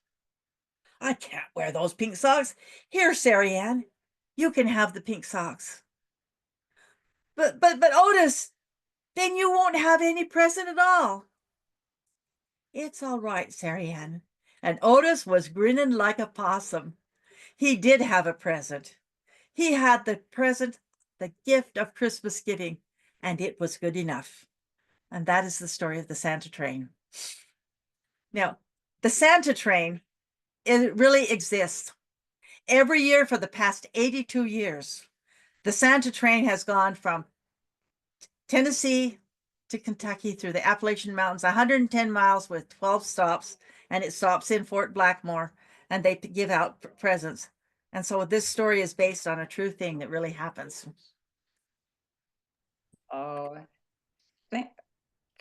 I can't wear those pink socks. Here, Sarah Ann, you can have the pink socks. But Otis, then you won't have any present at all. It's all right, Sarah Ann. And Otis was grinning like a possum. He did have a present. He had the present, the gift of Christmas giving, and it was good enough. And that is the story of the Santa train. Now, the Santa train, it really exists. Every year for the past 82 years, the Santa train has gone from Tennessee to Kentucky through the Appalachian Mountains, 110 miles with 12 stops, and it stops in Fort Blackmore, and they give out presents. And so this story is based on a true thing that really happens. Oh,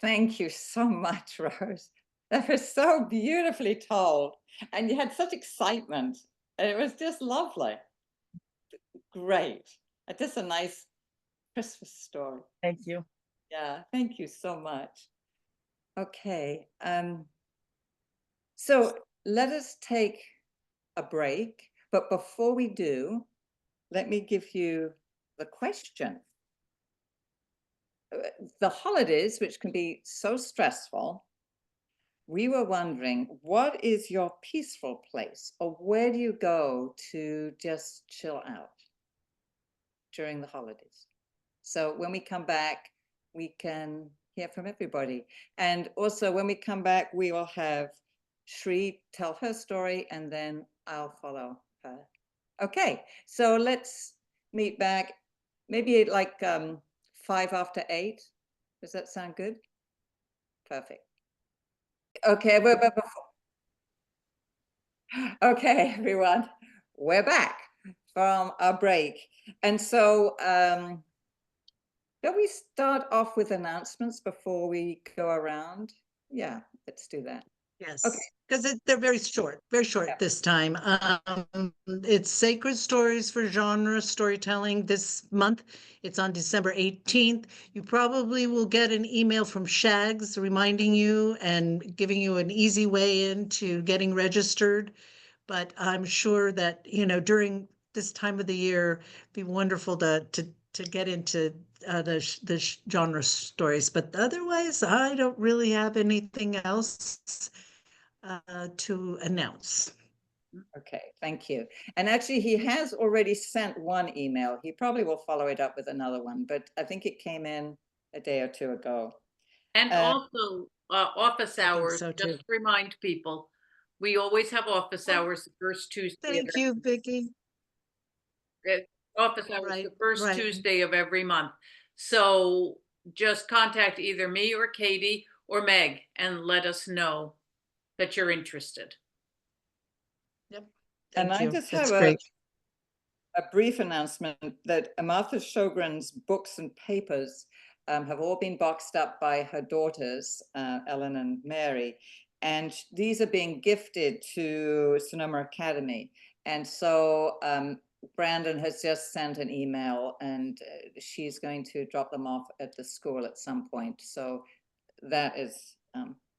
thank you so much, Rose. That was so beautifully told. And you had such excitement. And it was just lovely. Great. Just a nice Christmas story. Thank you. Yeah, thank you so much. Okay. So let us take a break. But before we do, let me give you the question. The holidays, which can be so stressful, we were wondering, what is your peaceful place, or where do you go to just chill out during the holidays? So when we come back, we can hear from everybody. And also when we come back, we will have Shri tell her story, and then I'll follow her. Okay, so let's meet back maybe like 5 after 8. Does that sound good? Perfect. Okay, okay, everyone, we're back from our break. And so shall we start off with announcements before we go around? Yeah, let's do that. Yes, Okay. because they're very short Yeah. this time. It's Sacred Stories for Genre Storytelling this month. It's on December 18th. You probably will get an email from Shags reminding you and giving you an easy way into getting registered. But I'm sure that, during this time of the year, it'd be wonderful to get into the genre stories. But otherwise, I don't really have anything else. to announce. Okay, thank you. And actually, he has already sent one email. He probably will follow it up with another one, but I think it came in a day or two ago. And also, office I think hours, so, too. just to remind people, we always have office hours the first Tuesday. of Thank you, Vicki. Office hours Right, the first right. Tuesday of every month. So just contact either me or Katie or Meg and let us know that you're interested. Yep. And Thank I you. just That's have great. a brief announcement that Martha Sjogren's books and papers have all been boxed up by her daughters, Ellen and Mary. And these are being gifted to Sonoma Academy. And so Brandon has just sent an email and she's going to drop them off at the school at some point. So that is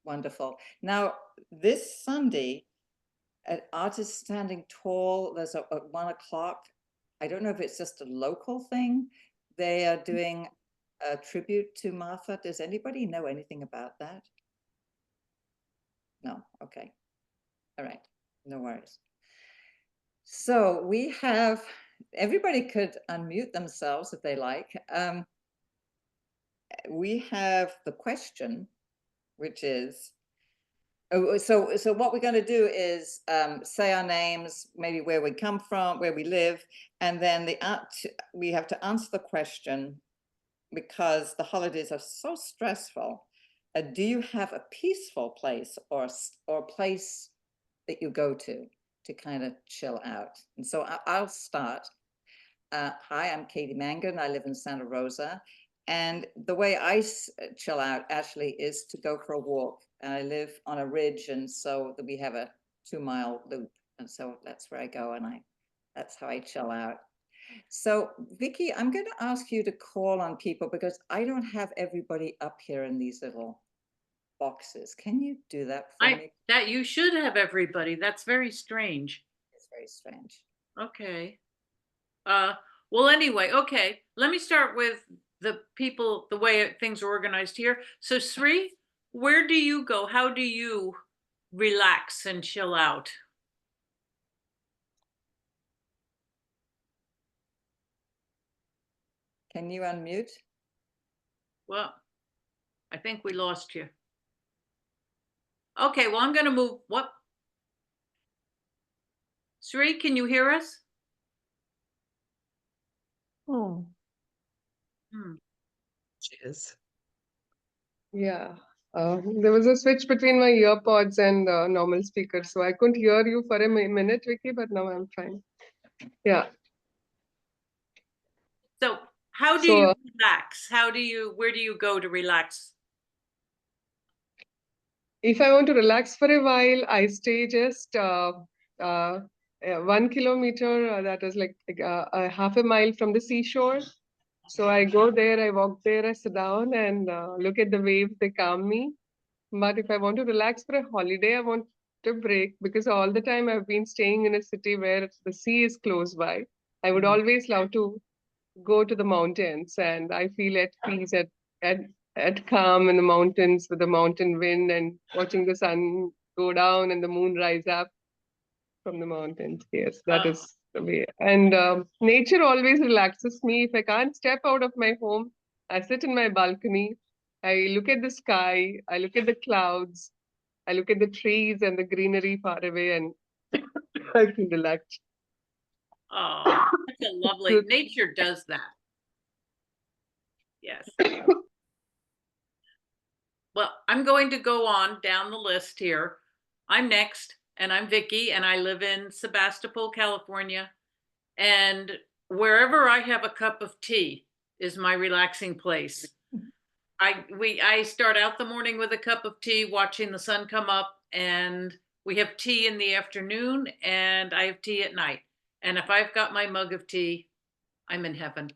wonderful. Now, this Sunday, at Artists Standing Tall, there's at 1 o'clock. I don't know if it's just a local thing. They are doing a tribute to Martha. Does anybody know anything about that? No, okay. All right, no worries. So we have, everybody could unmute themselves if they like. We have the question, which is, so what we're going to do is say our names, maybe where we come from, where we live, and then we have to answer the question because the holidays are so stressful. Do you have a peaceful place or a place that you go to kind of chill out? And so I'll start. Hi, I'm Katie Mangan. I live in Santa Rosa. And the way I chill out actually is to go for a walk. I live on a ridge, and so we have a 2-mile loop. And so that's where I go, and that's how I chill out. So Vicki, I'm going to ask you to call on people because I don't have everybody up here in these little boxes. Can you do that for me? That you should have everybody. That's very strange. It's very strange. Okay. Well, anyway, okay. Let me start with the people, the way things are organized here. So Sri, where do you go? How do you relax and chill out? Can you unmute? Well, I think we lost you. Okay, well, I'm going to move. What? Sri, can you hear us? Oh, Cheers. Yeah. There was a switch between my earpods and normal speaker, so I couldn't hear you for a minute, Vicky, but now I'm fine. Yeah. So how do you relax? Where do you go to relax? If I want to relax for a while, I stay just 1 kilometer, that is like a half a mile from the seashore. So I go there, I walk there, I sit down and look at the waves, they calm me. But if I want to relax for a holiday, I want a break because all the time I've been staying in a city where the sea is close by. I would always love to go to the mountains and I feel at peace, at calm in the mountains with the mountain wind and watching the sun go down and the moon rise up from the mountains. Yes, that is the way. And nature always relaxes me. If I can't step out of my home, I sit in my balcony. I look at the sky. I look at the clouds. I look at the trees and the greenery far away, and I feel relaxed. Oh, that's a lovely, nature does that. Yes. Well, I'm going to go on down the list here. I'm next, and I'm Vicki, and I live in Sebastopol, California. And wherever I have a cup of tea is my relaxing place. I start out the morning with a cup of tea, watching the sun come up, and we have tea in the afternoon, and I have tea at night. And if I've got my mug of tea, I'm in heaven.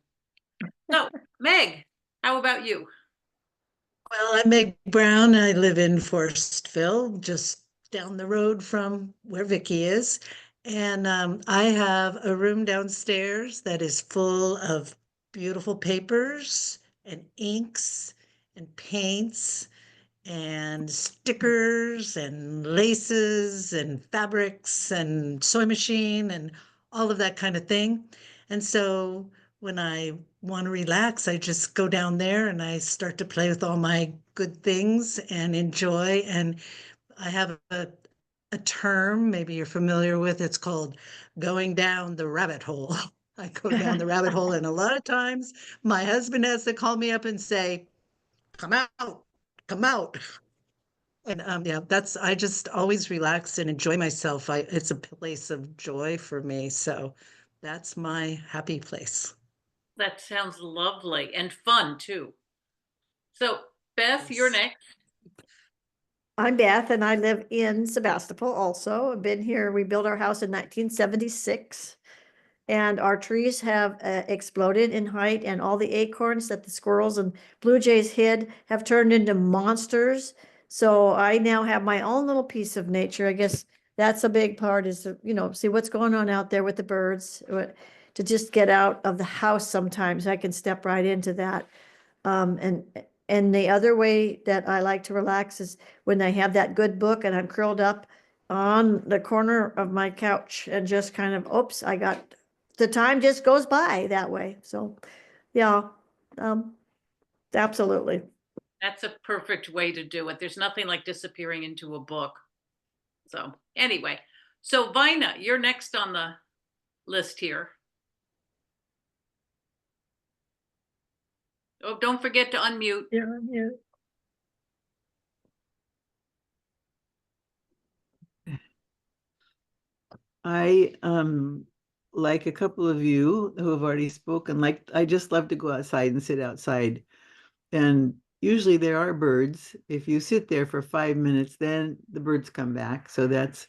So, Meg, how about you? Well, I'm Meg Brown. I live in Forestville, just down the road from where Vicki is. And I have a room downstairs that is full of beautiful papers and inks and paints and stickers and laces and fabrics and sewing machine and all of that kind of thing. And so when I want to relax, I just go down there and I start to play with all my good things and enjoy. And I have a term maybe you're familiar with. It's called going down the rabbit hole. I go down the rabbit hole, and a lot of times my husband has to call me up and say, come out, come out. And yeah, that's, I just always relax and enjoy myself. It's a place of joy for me. So that's my happy place. That sounds lovely and fun too. So Beth, you're Yes. next. I'm Beth and I live in Sebastopol also. I've been here, we built our house in 1976. And our trees have exploded in height, and all the acorns that the squirrels and blue jays hid have turned into monsters. So I now have my own little piece of nature. I guess that's a big part, is to, see what's going on out there with the birds. To just get out of the house sometimes, I can step right into that. And the other way that I like to relax is when I have that good book and I'm curled up on the corner of my couch and just kind of, oops, the time just goes by that way. So, yeah, absolutely. That's a perfect way to do it. There's nothing like disappearing into a book. So anyway, so Vina, you're next on the list here. Oh, don't forget to unmute. Yeah, yeah. I like a couple of you who have already spoken, like I just love to go outside and sit outside. And usually there are birds. If you sit there for 5 minutes, then the birds come back. So that's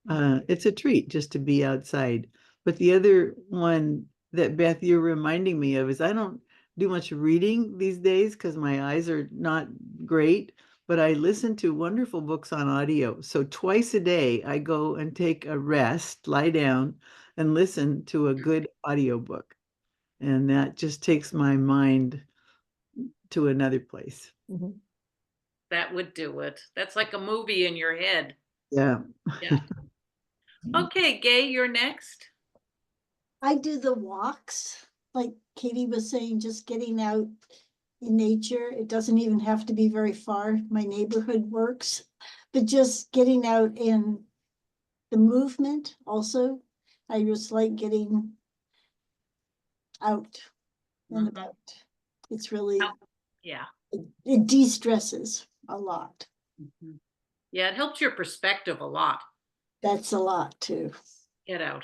it's a treat just to be outside. But the other one that Beth, you're reminding me of is I don't do much reading these days because my eyes are not great, but I listen to wonderful books on audio. So twice a day, I go and take a rest, lie down, and listen to a good audiobook. And that just takes my mind to another place. Mhm. That would do it. That's like a movie in your head. Yeah. Yeah. Okay, Gay, you're next. I do the walks, like Katie was saying, just getting out in nature. It doesn't even have to be very far. My neighborhood works, but just getting out in the movement also. I just like getting out and about. It's really, Yeah. it de-stresses a lot. Yeah, it helps your perspective a lot. That's a lot too. Get out.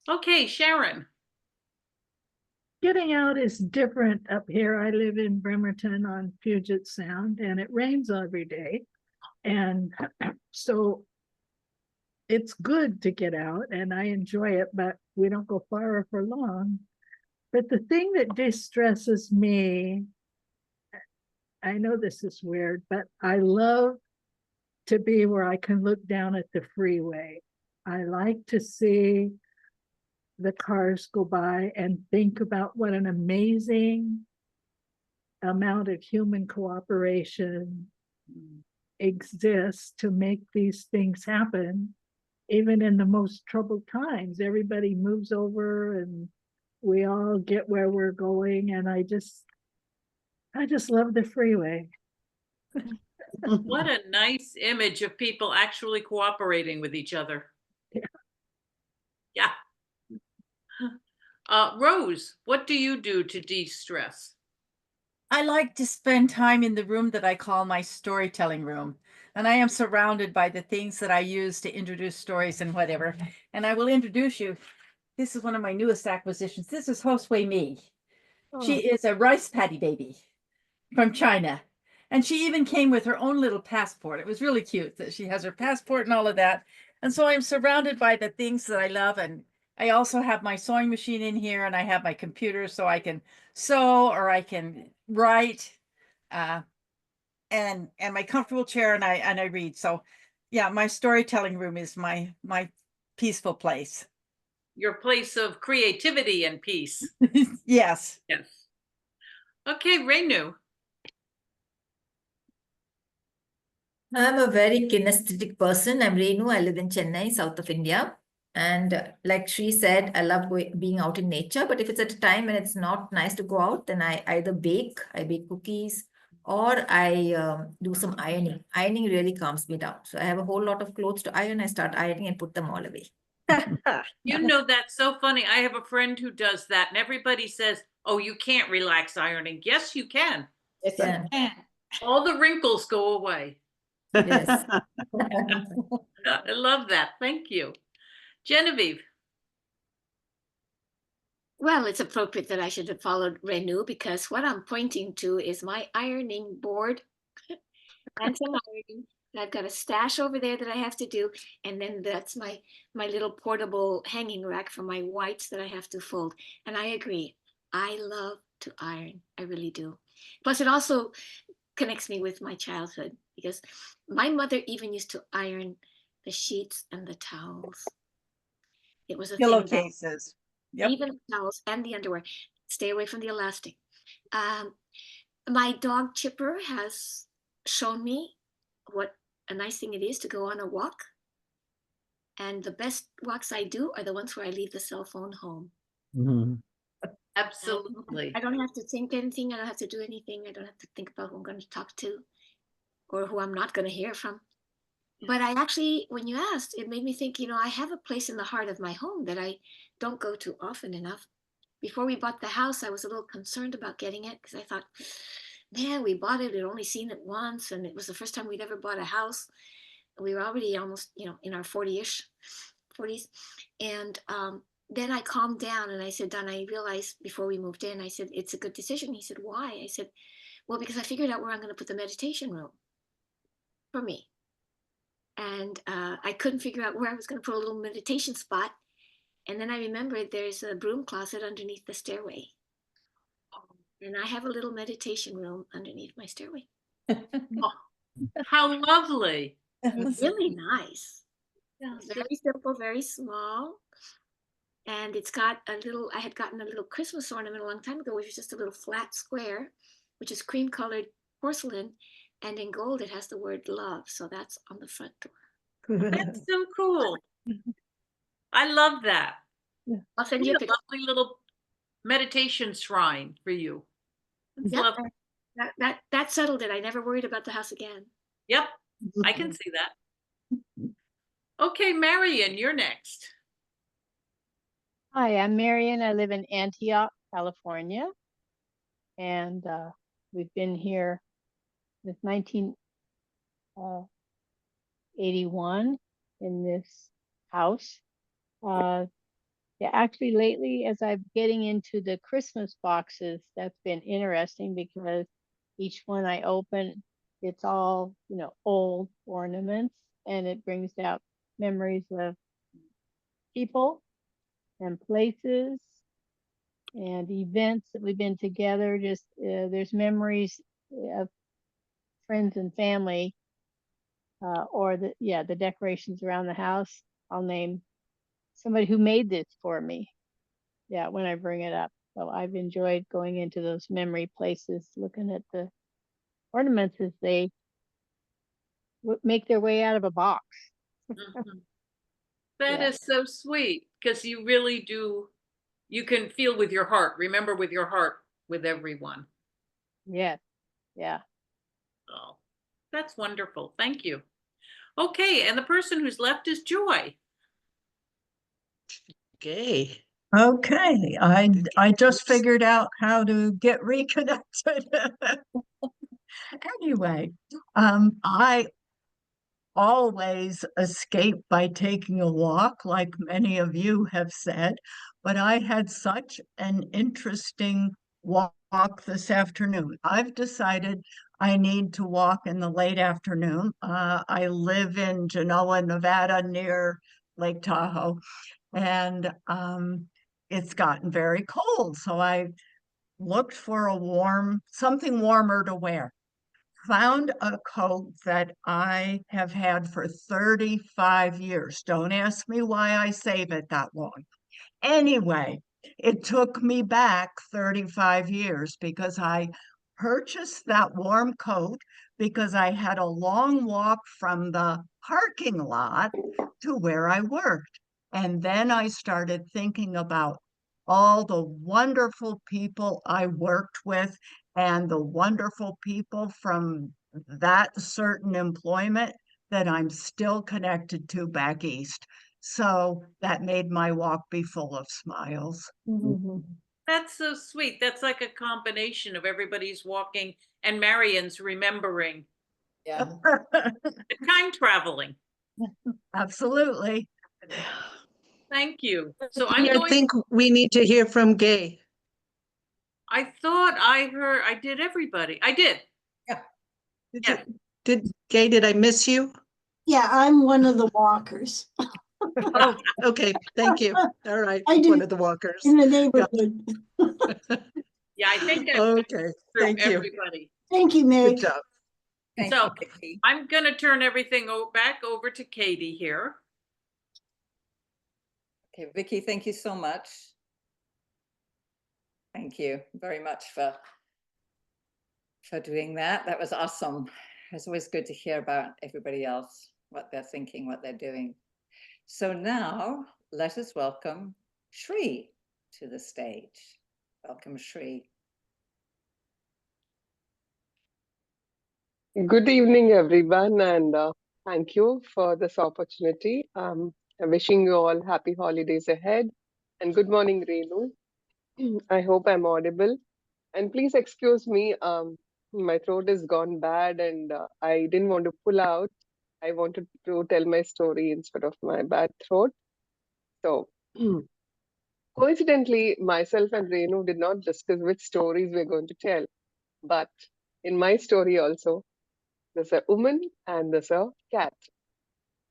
Okay, Sharon. Getting out is different up here. I live in Bremerton on Puget Sound, and it rains every day. And so it's good to get out, and I enjoy it, but we don't go far or for long. But the thing that distresses me, I know this is weird, but I love to be where I can look down at the freeway. I like to see the cars go by and think about what an amazing amount of human cooperation exists to make these things happen. Even in the most troubled times, everybody moves over and we all get where we're going. And I just love the freeway. What a nice image of people actually cooperating with each other. Yeah. Yeah. Rose, what do you do to de-stress? I like to spend time in the room that I call my storytelling room. And I am surrounded by the things that I use to introduce stories and whatever. And I will introduce you. This is one of my newest acquisitions. This is Hosway Mi. She is a rice paddy baby from China. And she even came with her own little passport. It was really cute that she has her passport and all of that. And so I'm surrounded by the things that I love. And I also have my sewing machine in here, and I have my computer so I can sew or I can write, and my comfortable chair, and I read. So yeah, my storytelling room is my peaceful place. Your place of creativity and peace. Yes. Yes. Okay, Renu. I'm a very kinesthetic person. I'm Renu. I live in Chennai, south of India. And like she said, I love being out in nature. But if it's at a time when it's not nice to go out, then I either I bake cookies, or I do some ironing. Ironing really calms me down. So I have a whole lot of clothes to iron. I start ironing and put them all away. You know, that's so funny. I have a friend who does that, and everybody says, "Oh, you can't relax ironing." Yes, you can. Yes, you can. All the wrinkles go away. Yes. I love that. Thank you. Genevieve. Well, it's appropriate that I should have followed Renu because what I'm pointing to is my ironing board and some ironing. I've got a stash over there that I have to do, and then that's my little portable hanging rack for my whites that I have to fold. And I agree, I love to iron. I really do. Plus, it also connects me with my childhood because my mother even used to iron the sheets and the towels. It was a thing that Pillowcases. Yep. even the towels and the underwear. Stay away from the elastic. My dog Chipper has shown me what a nice thing it is to go on a walk. And the best walks I do are the ones where I leave the cell phone home. Mhm. Absolutely. I don't have to think anything. I don't have to do anything. I don't have to think about who I'm going to talk to or who I'm not going to hear from. But I actually, when you asked, it made me think, I have a place in the heart of my home that I don't go to often enough. Before we bought the house, I was a little concerned about getting it because I thought, man, we bought it. We'd only seen it once, and it was the first time we'd ever bought a house. We were already almost, in our 40s. And then I calmed down and I said, Don, I realized before we moved in, I said, it's a good decision. He said, why? I said, well, because I figured out where I'm going to put the meditation room for me. And I couldn't figure out where I was going to put a little meditation spot. And then I remembered there's a broom closet underneath the stairway. And I have a little meditation room underneath my stairway. Oh, how lovely. Really nice. Very simple, very small. And it's got I had gotten a little Christmas ornament a long time ago, which is just a little flat square, which is cream colored porcelain. And in gold, it has the word love. So that's on the front door. That's so cool. I love that. I'll send you a A picture. lovely little meditation shrine for you. That's Yep. lovely. That settled it. I never worried about the house again. Yep, I can see that. Okay, Marion, you're next. Hi, I'm Marion. I live in Antioch, California. And we've been here since 1981 in this house. Yeah, actually lately, as I'm getting into the Christmas boxes, that's been interesting because each one I open, it's all, old ornaments, and it brings out memories of people and places and events that we've been together. Just there's memories of friends and family, or the decorations around the house. I'll name somebody who made this for me. Yeah, when I bring it up. So I've enjoyed going into those memory places, looking at the ornaments as they make their way out of a box. Mhm. That Yeah. is so sweet because you really do, you can feel with your heart, remember with your heart with everyone. Yes. Yeah. Oh, that's wonderful. Thank you. Okay, and the person who's left is Joy. Okay. Okay, I just figured out how to get reconnected. Anyway, I always escape by taking a walk, like many of you have said, but I had such an interesting walk this afternoon. I've decided I need to walk in the late afternoon. I live in Genoa, Nevada, near Lake Tahoe, and it's gotten very cold. So I looked for something warmer to wear. Found a coat that I have had for 35 years. Don't ask me why I save it that long. Anyway, it took me back 35 years because I purchased that warm coat because I had a long walk from the parking lot to where I worked. And then I started thinking about all the wonderful people I worked with and the wonderful people from that certain employment that I'm still connected to back east. So that made my walk be full of smiles. That's so sweet. That's like a combination of everybody's walking and Marion's remembering. Yeah. Time traveling. Absolutely. Thank you. So I'm I going, think we need to hear from Gay. I thought I heard, I did everybody. I did. Did Yeah. Gay, did I miss you? Yeah, I'm one of the walkers Oh, okay, thank you. All right, I do. one of the walkers. in the neighborhood. Yeah, I think I've been Okay, through thank you. everybody. Thank you, Good Meg. job. Thank So you, Vicky. I'm going to turn everything back over to Katie here. Okay, Vicky, thank you so much. Thank you very much for doing that. That was awesome. It's always good to hear about everybody else, what they're thinking, what they're doing. So now let us welcome Shri to the stage. Welcome, Shri. Good evening, everyone, and thank you for this opportunity. I'm wishing you all happy holidays ahead. And good morning, Renu. I hope I'm audible. And please excuse me, my throat is gone bad, and I didn't want to pull out. I wanted to tell my story instead of my bad throat. So, coincidentally, myself and Renu did not discuss which stories we're going to tell. But in my story also, there's a woman and there's a cat.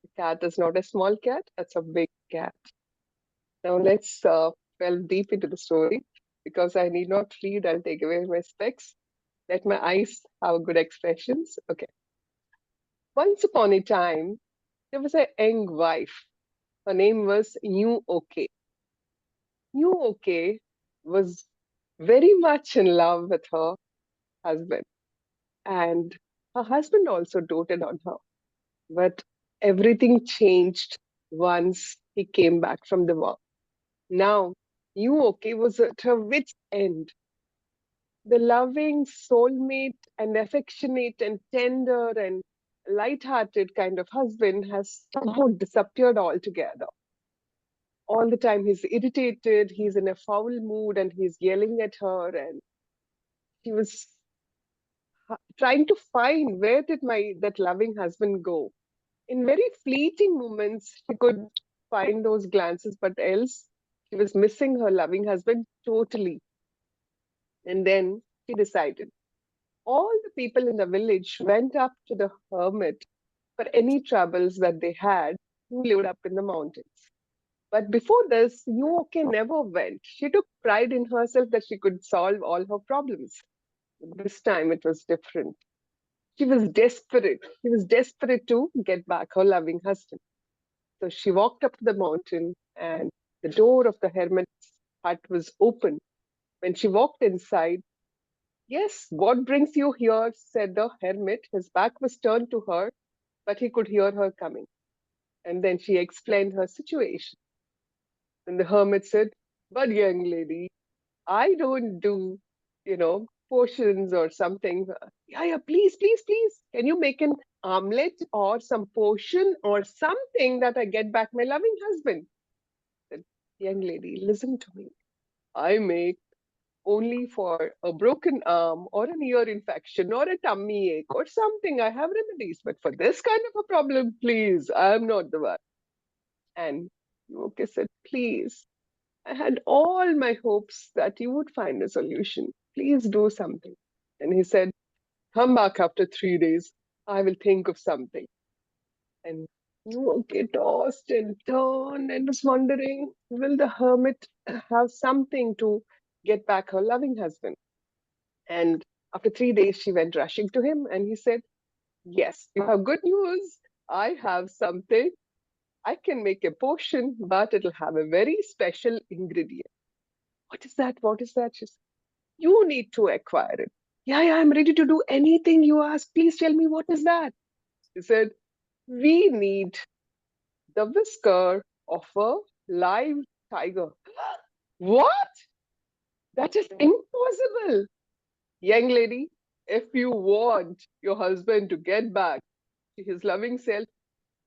The cat is not a small cat, it's a big cat. Now let's delve deep into the story. Because I need not read, I'll take away my specs. Let my eyes have good expressions. Okay. Once upon a time, there was a young wife. Her name was New OK. New OK was very much in love with her husband. And her husband also doted on her. But everything changed once he came back from the war. Now, OK was at her wit's end. The loving soulmate and affectionate and tender and light-hearted kind of husband has somehow disappeared altogether. All the time he's irritated, he's in a foul mood, and he's yelling at her, and she was trying to find where did that loving husband go. In very fleeting moments, she could find those glances, but else she was missing her loving husband totally. And then she decided. All the people in the village went up to the hermit for any troubles that they had who lived up in the mountains. But before this, Yuoke never went. She took pride in herself that she could solve all her problems. This time it was different. She was desperate. She was desperate to get back her loving husband. So she walked up to the mountain and the door of the hermit's hut was open. When she walked inside, "Yes, what brings you here?" said the hermit. His back was turned to her, but he could hear her coming. And then she explained her situation. And the hermit said, "But young lady, I don't do, potions or something. Yeah, please, please, please. Can you make an omelette or some potion or something that I get back my loving husband?" I said, "Young lady, listen to me. I make only for a broken arm or an ear infection or a tummy ache or something. I have remedies. But for this kind of a problem, please, I'm not the one." And Yoke said, "Please, I had all my hopes that you would find a solution. Please do something." And he said, "Come back after 3 days. I will think of something." And Yoke tossed and turned and was wondering, will the hermit have something to get back her loving husband? And after 3 days, she went rushing to him and he said, "Yes, you have good news. I have something. I can make a potion, but it'll have a very special ingredient." "What is that? What is that?" She said, "You need to acquire it. yeah, I'm ready to do anything you ask. Please tell me, what is that? He said, we need the whisker of a live tiger. What? That is impossible. Young lady, if you want your husband to get back to his loving self,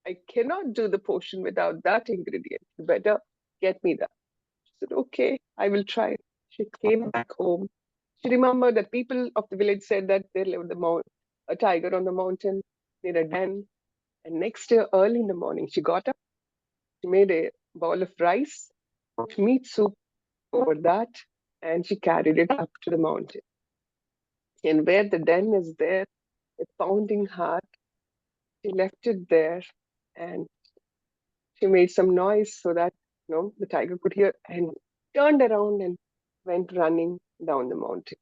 I cannot do the potion without that ingredient. You better get me that. She said, okay, I will try. She came back home. She remembered that people of the village said that there lived a tiger on the mountain near a den. And next day, early in the morning, she got up. She made a bowl of rice, put meat soup over that, and she carried it up to the mountain. And where the den is there, with pounding heart, she left it there and she made some noise so that the tiger could hear and turned around and went running down the mountain.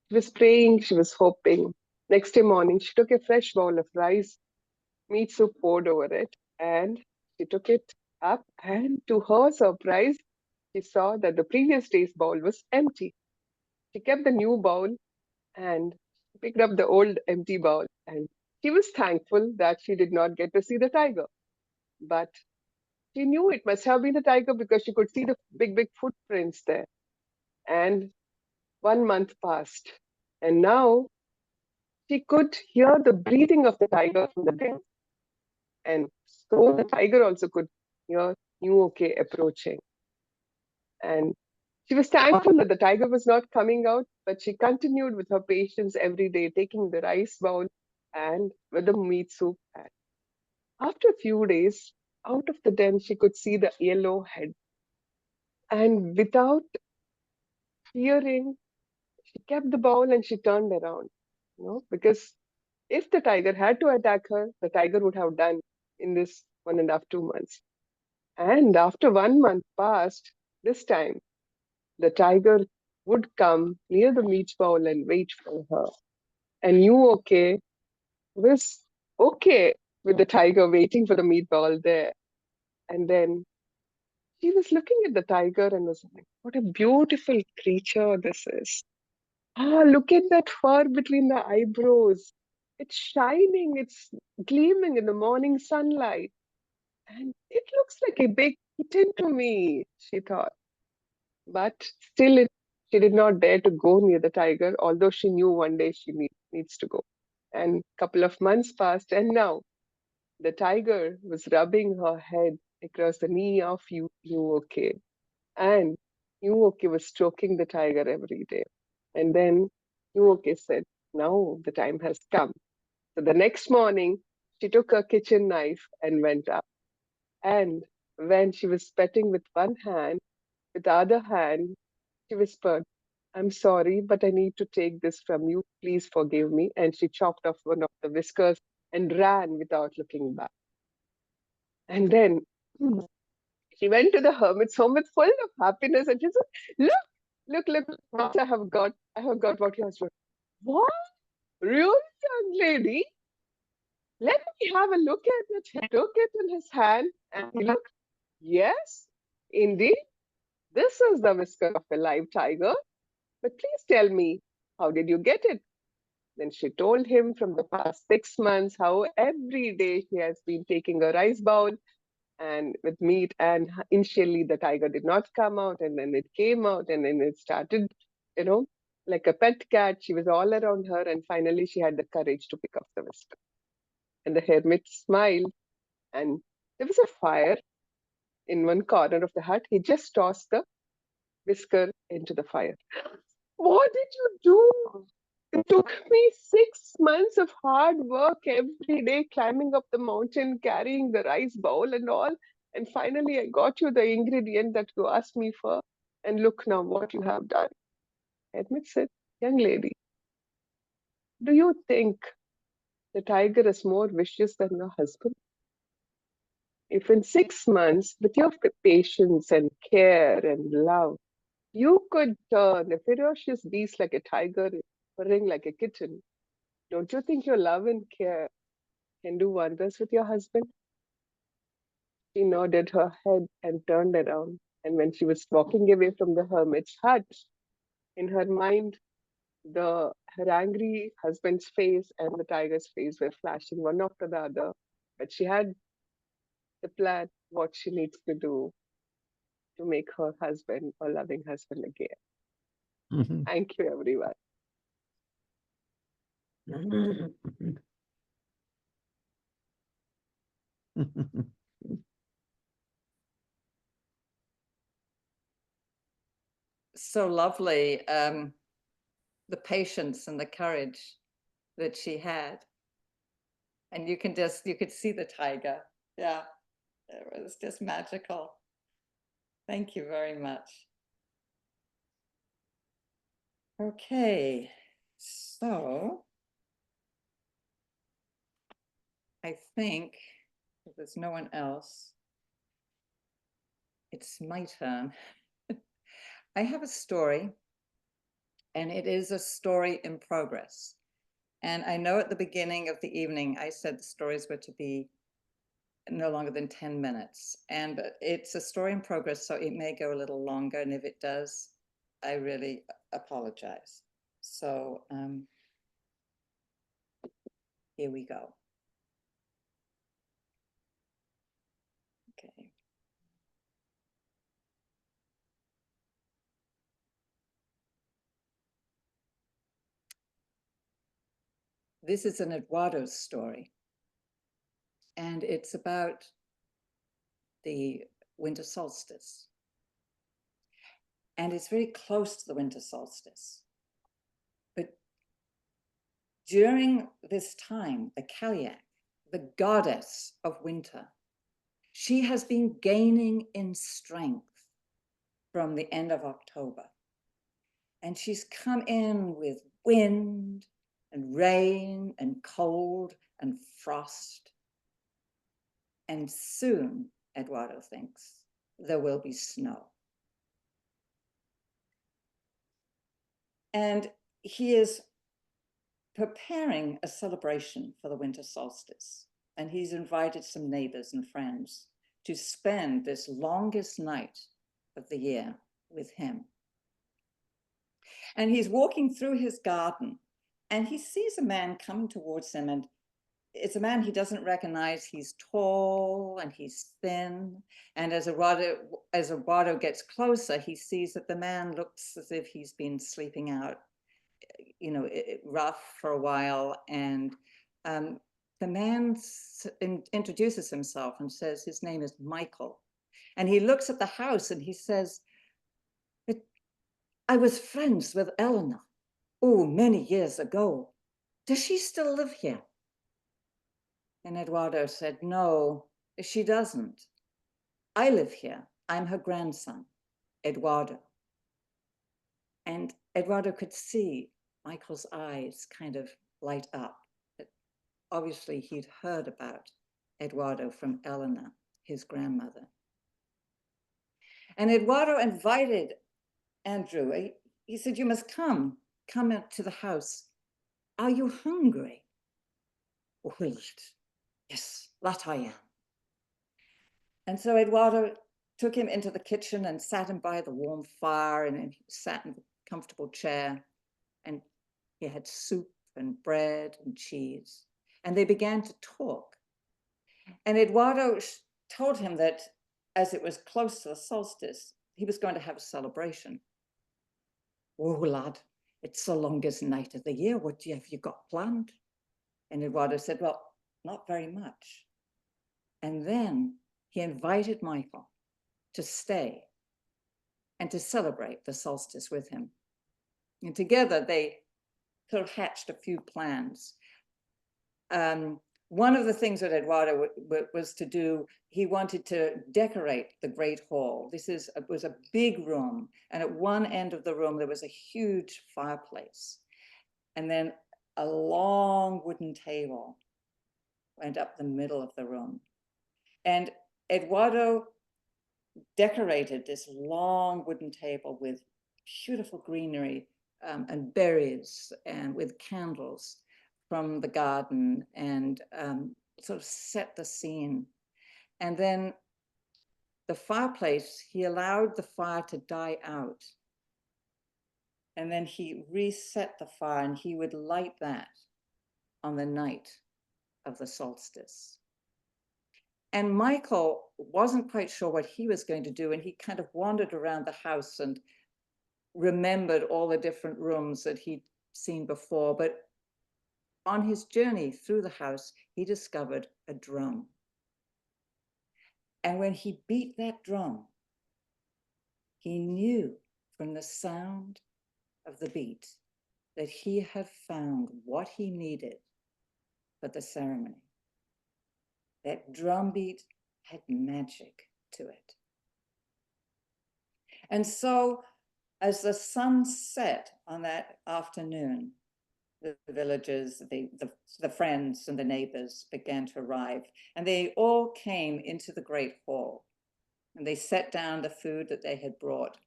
She was praying, she was hoping. Next day morning, she took a fresh bowl of rice, meat soup poured over it, and she took it up. And to her surprise, she saw that the previous day's bowl was empty. She kept the new bowl and picked up the old empty bowl. And she was thankful that she did not get to see the tiger. But she knew it must have been a tiger because she could see the big, big footprints there. And 1 month passed. And now she could hear the breathing of the tiger from the den. And so the tiger also could hear New Okay approaching. And she was thankful that the tiger was not coming out, but she continued with her patience every day, taking the rice bowl and with the meat soup. And after a few days, out of the den, she could see the yellow head. And without fearing, she kept the bowl and she turned around, because if the tiger had to attack her, the tiger would have done in this 1.5, 2 months. And after 1 month passed, this time the tiger would come near the meat bowl and wait for her. And you okay was okay with the tiger waiting for the meat bowl there. And then she was looking at the tiger and was like, what a beautiful creature this is. Ah, look at that fur between the eyebrows. It's shining, it's gleaming in the morning sunlight. And it looks like a big kitten to me, she thought. But still, she did not dare to go near the tiger, although she knew one day she needs to go. And a couple of months passed, and now the tiger was rubbing her head across the knee of okay. And okay was stroking the tiger every day. And then okay said, now the time has come. So the next morning, she took her kitchen knife and went up. And when she was petting with one hand, with the other hand, she whispered, I'm sorry, but I need to take this from you. Please forgive me. And she chopped off one of the whiskers and ran without looking back. And then she went to the hermit's home with full of happiness and she said, look, what I have got. I have got what you asked for. What? Really, young lady? Let me have a look at it. He took it in his hand and he looked. Yes, indeed. This is the whisker of a live tiger. But please tell me, how did you get it? Then she told him from the past 6 months how every day she has been taking a rice bowl and with meat, and initially the tiger did not come out, and then it came out, and then it started, like a pet cat. She was all around her, and finally she had the courage to pick up the whisker. And the hermit smiled, and there was a fire in one corner of the hut. He just tossed the whisker into the fire. What did you do? It took me 6 months of hard work every day, climbing up the mountain, carrying the rice bowl and all. And finally, I got you the ingredient that you asked me for. And look now what you have done. Hermit said, young lady, do you think the tiger is more vicious than your husband? If in 6 months, with your patience and care and love, you could turn a ferocious beast like a tiger, purring like a kitten, don't you think your love and care can do wonders with your husband? She nodded her head and turned around. And when she was walking away from the hermit's hut, in her mind, her angry husband's face and the tiger's face were flashing one after the other. But she had the plan what she needs to do to make her husband a loving husband again. Mhm. Thank you, everyone. So lovely, the patience and the courage that she had. And you could see the tiger. Yeah, it was just magical. Thank you very much. Okay, so I think if there's no one else, it's my turn. I have a story, and it is a story in progress. And I know at the beginning of the evening, I said the stories were to be no longer than 10 minutes. And it's a story in progress, so it may go a little longer. And if it does, I really apologize. So here we go. Okay. This is an Eduardo story, and it's about the winter solstice. And it's very close to the winter solstice. But during this time, the Kaliak, the goddess of winter, she has been gaining in strength from the end of October. And she's come in with wind and rain and cold and frost. And soon, Eduardo thinks, there will be snow. And he is preparing a celebration for the winter solstice. And he's invited some neighbors and friends to spend this longest night of the year with him. And he's walking through his garden, and he sees a man coming towards him, and it's a man he doesn't recognize. He's tall and he's thin. And as Eduardo gets closer, he sees that the man looks as if he's been sleeping out, rough for a while. And the man introduces himself and says his name is Michael. And he looks at the house and he says, I was friends with Eleanor, many years ago. Does she still live here? And Eduardo said, no, she doesn't. I live here. I'm her grandson, Eduardo. And Eduardo could see Michael's eyes kind of light up. Obviously, he'd heard about Eduardo from Eleanor, his grandmother. And Eduardo invited Andrew. He said, you must come out to the house. Are you hungry? Well, yes, that I am. And so Eduardo took him into the kitchen and sat him by the warm fire, and he sat in a comfortable chair, and he had soup and bread and cheese. And they began to talk. And Eduardo told him that as it was close to the solstice, he was going to have a celebration. Oh, lad, it's the longest night of the year. What have you got planned? And Eduardo said, well, not very much. And then he invited Michael to stay and to celebrate the solstice with him. And together they sort of hatched a few plans. One of the things that Eduardo was to do, he wanted to decorate the Great Hall. This was a big room, and at one end of the room there was a huge fireplace, and then a long wooden table went up the middle of the room. And Eduardo decorated this long wooden table with beautiful greenery and berries and with candles from the garden, and sort of set the scene. And then the fireplace, he allowed the fire to die out. And then he reset the fire and he would light that on the night of the solstice. And Michael wasn't quite sure what he was going to do. And he kind of wandered around the house and remembered all the different rooms that he'd seen before. But on his journey through the house, he discovered a drum. And when he beat that drum, he knew from the sound of the beat that he had found what he needed for the ceremony. That drum beat had magic to it. And so as the sun set on that afternoon, the villagers, the friends and the neighbors began to arrive, and they all came into the great hall, and they set down the food that they had brought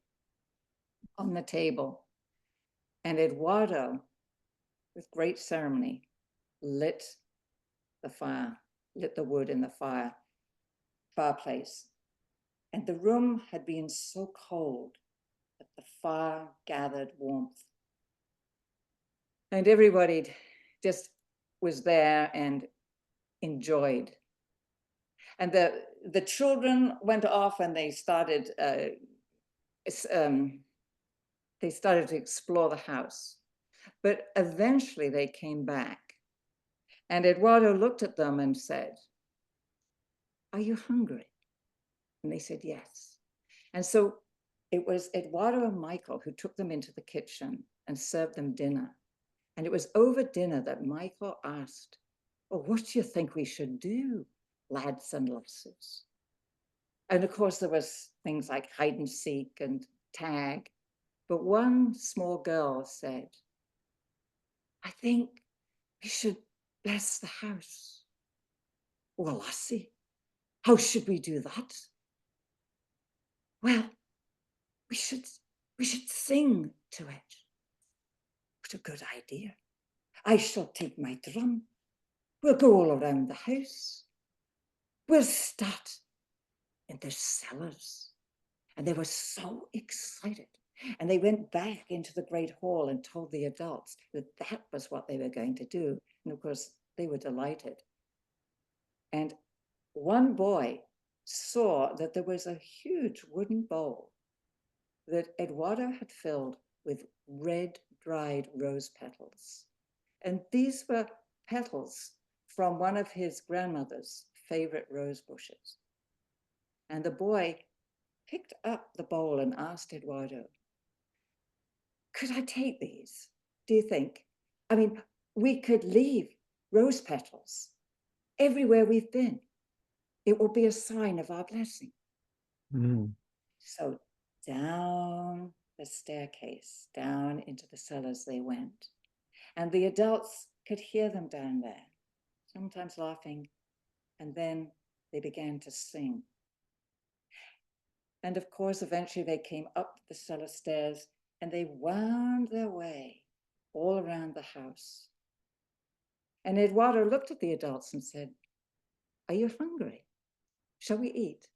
on the table. And Eduardo, with great ceremony, lit the fire, lit the wood in the fireplace. And the room had been so cold that the fire gathered warmth. And everybody just was there and enjoyed. And the children went off and they started to explore the house. But eventually they came back. And Eduardo looked at them and said, "Are you hungry?" And they said, "Yes." And so it was Eduardo and Michael who took them into the kitchen and served them dinner. And it was over dinner that Michael asked, "Well, what do you think we should do, lads and lasses?" And of course, there was things like hide and seek and tag. But one small girl said, "I think we should bless the house." "Well, lassie, how should we do that?" "Well, we should sing to it." "What a good idea. I shall take my drum. We'll go all around the house. We'll start in the cellars." And they were so excited. And they went back into the great hall and told the adults that that was what they were going to do. And of course, they were delighted. And one boy saw that there was a huge wooden bowl that Eduardo had filled with red dried rose petals. And these were petals from one of his grandmother's favorite rose bushes. And the boy picked up the bowl and asked Eduardo, "Could I take these, do you think? I mean, we could leave rose petals everywhere we've been. It will be a sign of our blessing." Mm. So down the staircase, down into the cellars they went. And the adults could hear them down there, sometimes laughing, and then they began to sing. And of course, eventually they came up the cellar stairs and they wound their way all around the house. And Eduardo looked at the adults and said, "Are you hungry? Shall we eat?"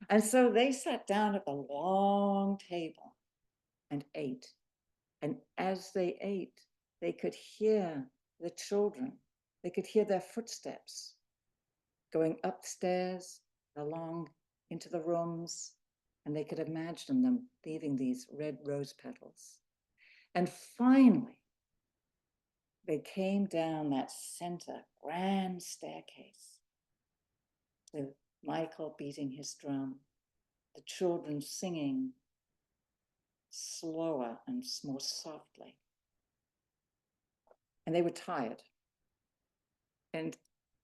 And so they sat down at the long table and ate. And as they ate, they could hear the children. They could hear their footsteps going upstairs, along into the rooms, and they could imagine them leaving these red rose petals. And finally, they came down that center grand staircase with Michael beating his drum, the children singing slower and more softly. And they were tired. And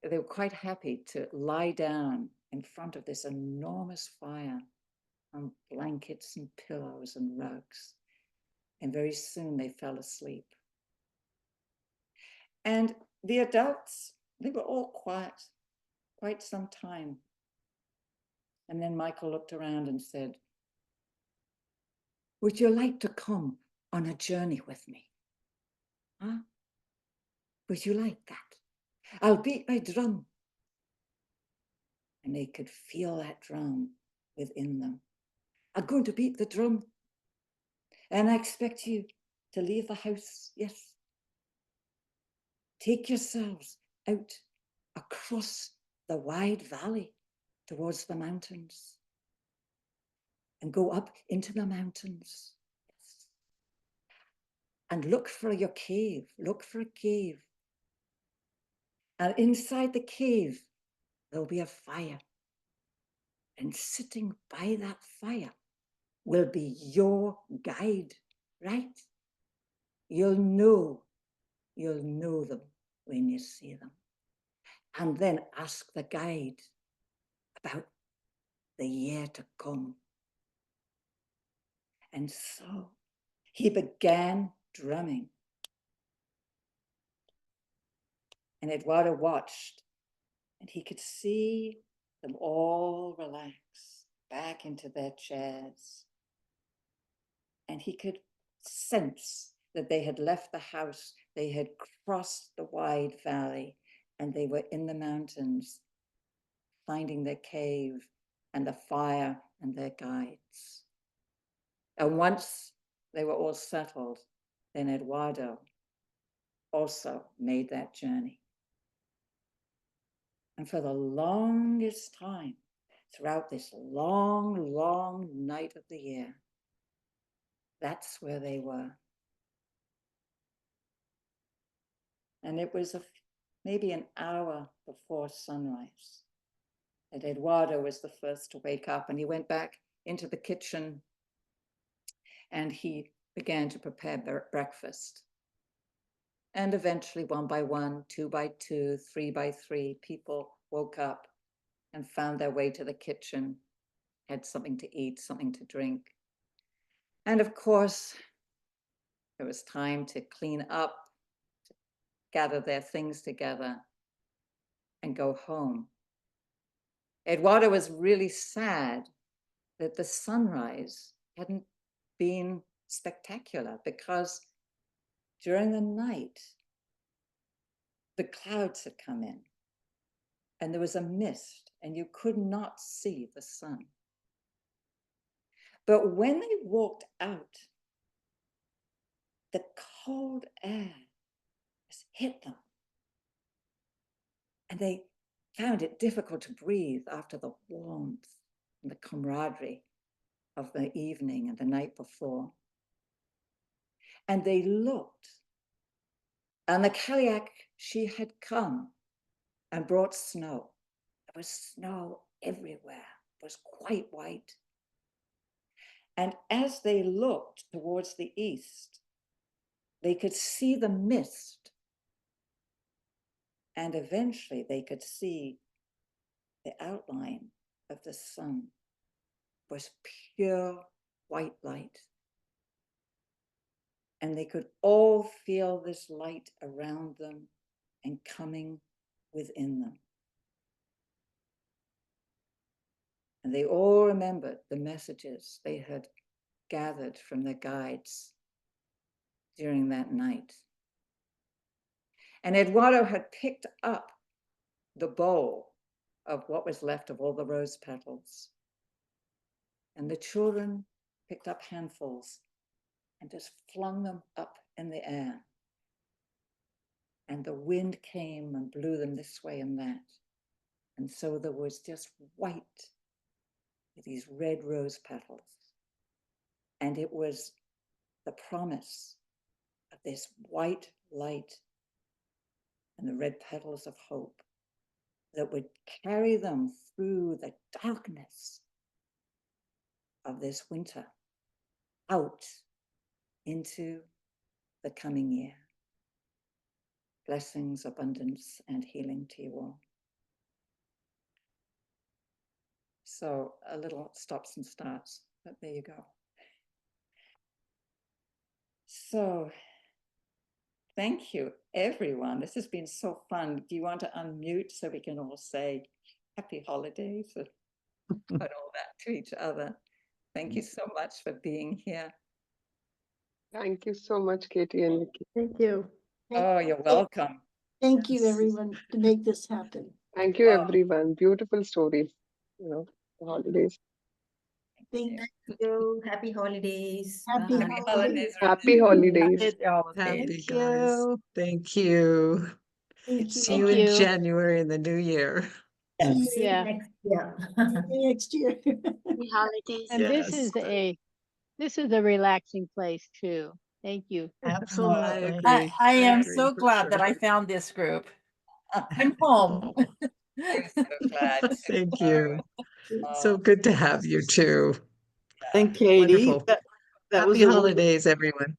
they were quite happy to lie down in front of this enormous fire on blankets and pillows and rugs. And very soon they fell asleep. And the adults, they were all quiet, quite some time. And then Michael looked around and said, "Would you like to come on a journey with me? Huh? Would you like that? I'll beat my drum." And they could feel that drum within them. "I'm going to beat the drum. And I expect you to leave the house, yes. Take yourselves out across the wide valley towards the mountains and go up into the mountains. Yes. And look for your cave, look for a cave. And inside the cave, there'll be a fire. And sitting by that fire will be your guide, right? You'll know them when you see them. And then ask the guide about the year to come. And so he began drumming. And Eduardo watched, and he could see them all relax back into their chairs. And he could sense that they had left the house, they had crossed the wide valley, and they were in the mountains, finding their cave and the fire and their guides. And once they were all settled, then Eduardo also made that journey. And for the longest time, throughout this long, long night of the year, that's where they were. And it was maybe an hour before sunrise that Eduardo was the first to wake up, and he went back into the kitchen and he began to prepare breakfast. And eventually, one by one, two by two, three by three, people woke up and found their way to the kitchen, had something to eat, something to drink. And of course, it was time to clean up, to gather their things together and go home. Eduardo was really sad that the sunrise hadn't been spectacular, because during the night, the clouds had come in and there was a mist and you could not see the sun. But when they walked out, the cold air just hit them. And they found it difficult to breathe after the warmth and the camaraderie of the evening and the night before. And they looked, and the Kaliak, she had come and brought snow. There was snow everywhere. It was quite white. And as they looked towards the east, they could see the mist. And eventually they could see the outline of the sun. It was pure white light. And they could all feel this light around them and coming within them. And they all remembered the messages they had gathered from their guides during that night. And Eduardo had picked up the bowl of what was left of all the rose petals. And the children picked up handfuls and just flung them up in the air. And the wind came and blew them this way and that. And so there was just white with these red rose petals. And it was the promise of this white light and the red petals of hope that would carry them through the darkness of this winter out into the coming year. Blessings, abundance, and healing to you all. So a little stops and starts, but there you go. So thank you, everyone. This has been so fun. Do you want to unmute so we can all say happy holidays and all that to each other? Thank you so much for being here. Thank you so much, Katie and Nikki. Thank you. Oh, you're welcome. Thank you, everyone, to make this happen. Thank you, Oh. everyone. Beautiful stories, the holidays. Thank you. Happy holidays. Happy Bye. holidays. Happy holidays. Happy Thank guys. you. Thank you. Thank See you. you in you. January in the new year. See you Yeah. next year. Next year. Happy holidays. And Yes. this is a relaxing place too. Thank you. I Absolutely. agree. I am agree so for glad that sure. I found this group. I'm home. I'm so glad. to Thank know. you. So good to have you too. And Katie, Wonderful. that was Happy a holidays, everyone.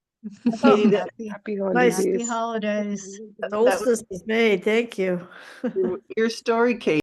Katie, that, Happy Nice. holidays. Happy holidays. Solstice is made. Thank you. your story, Katie.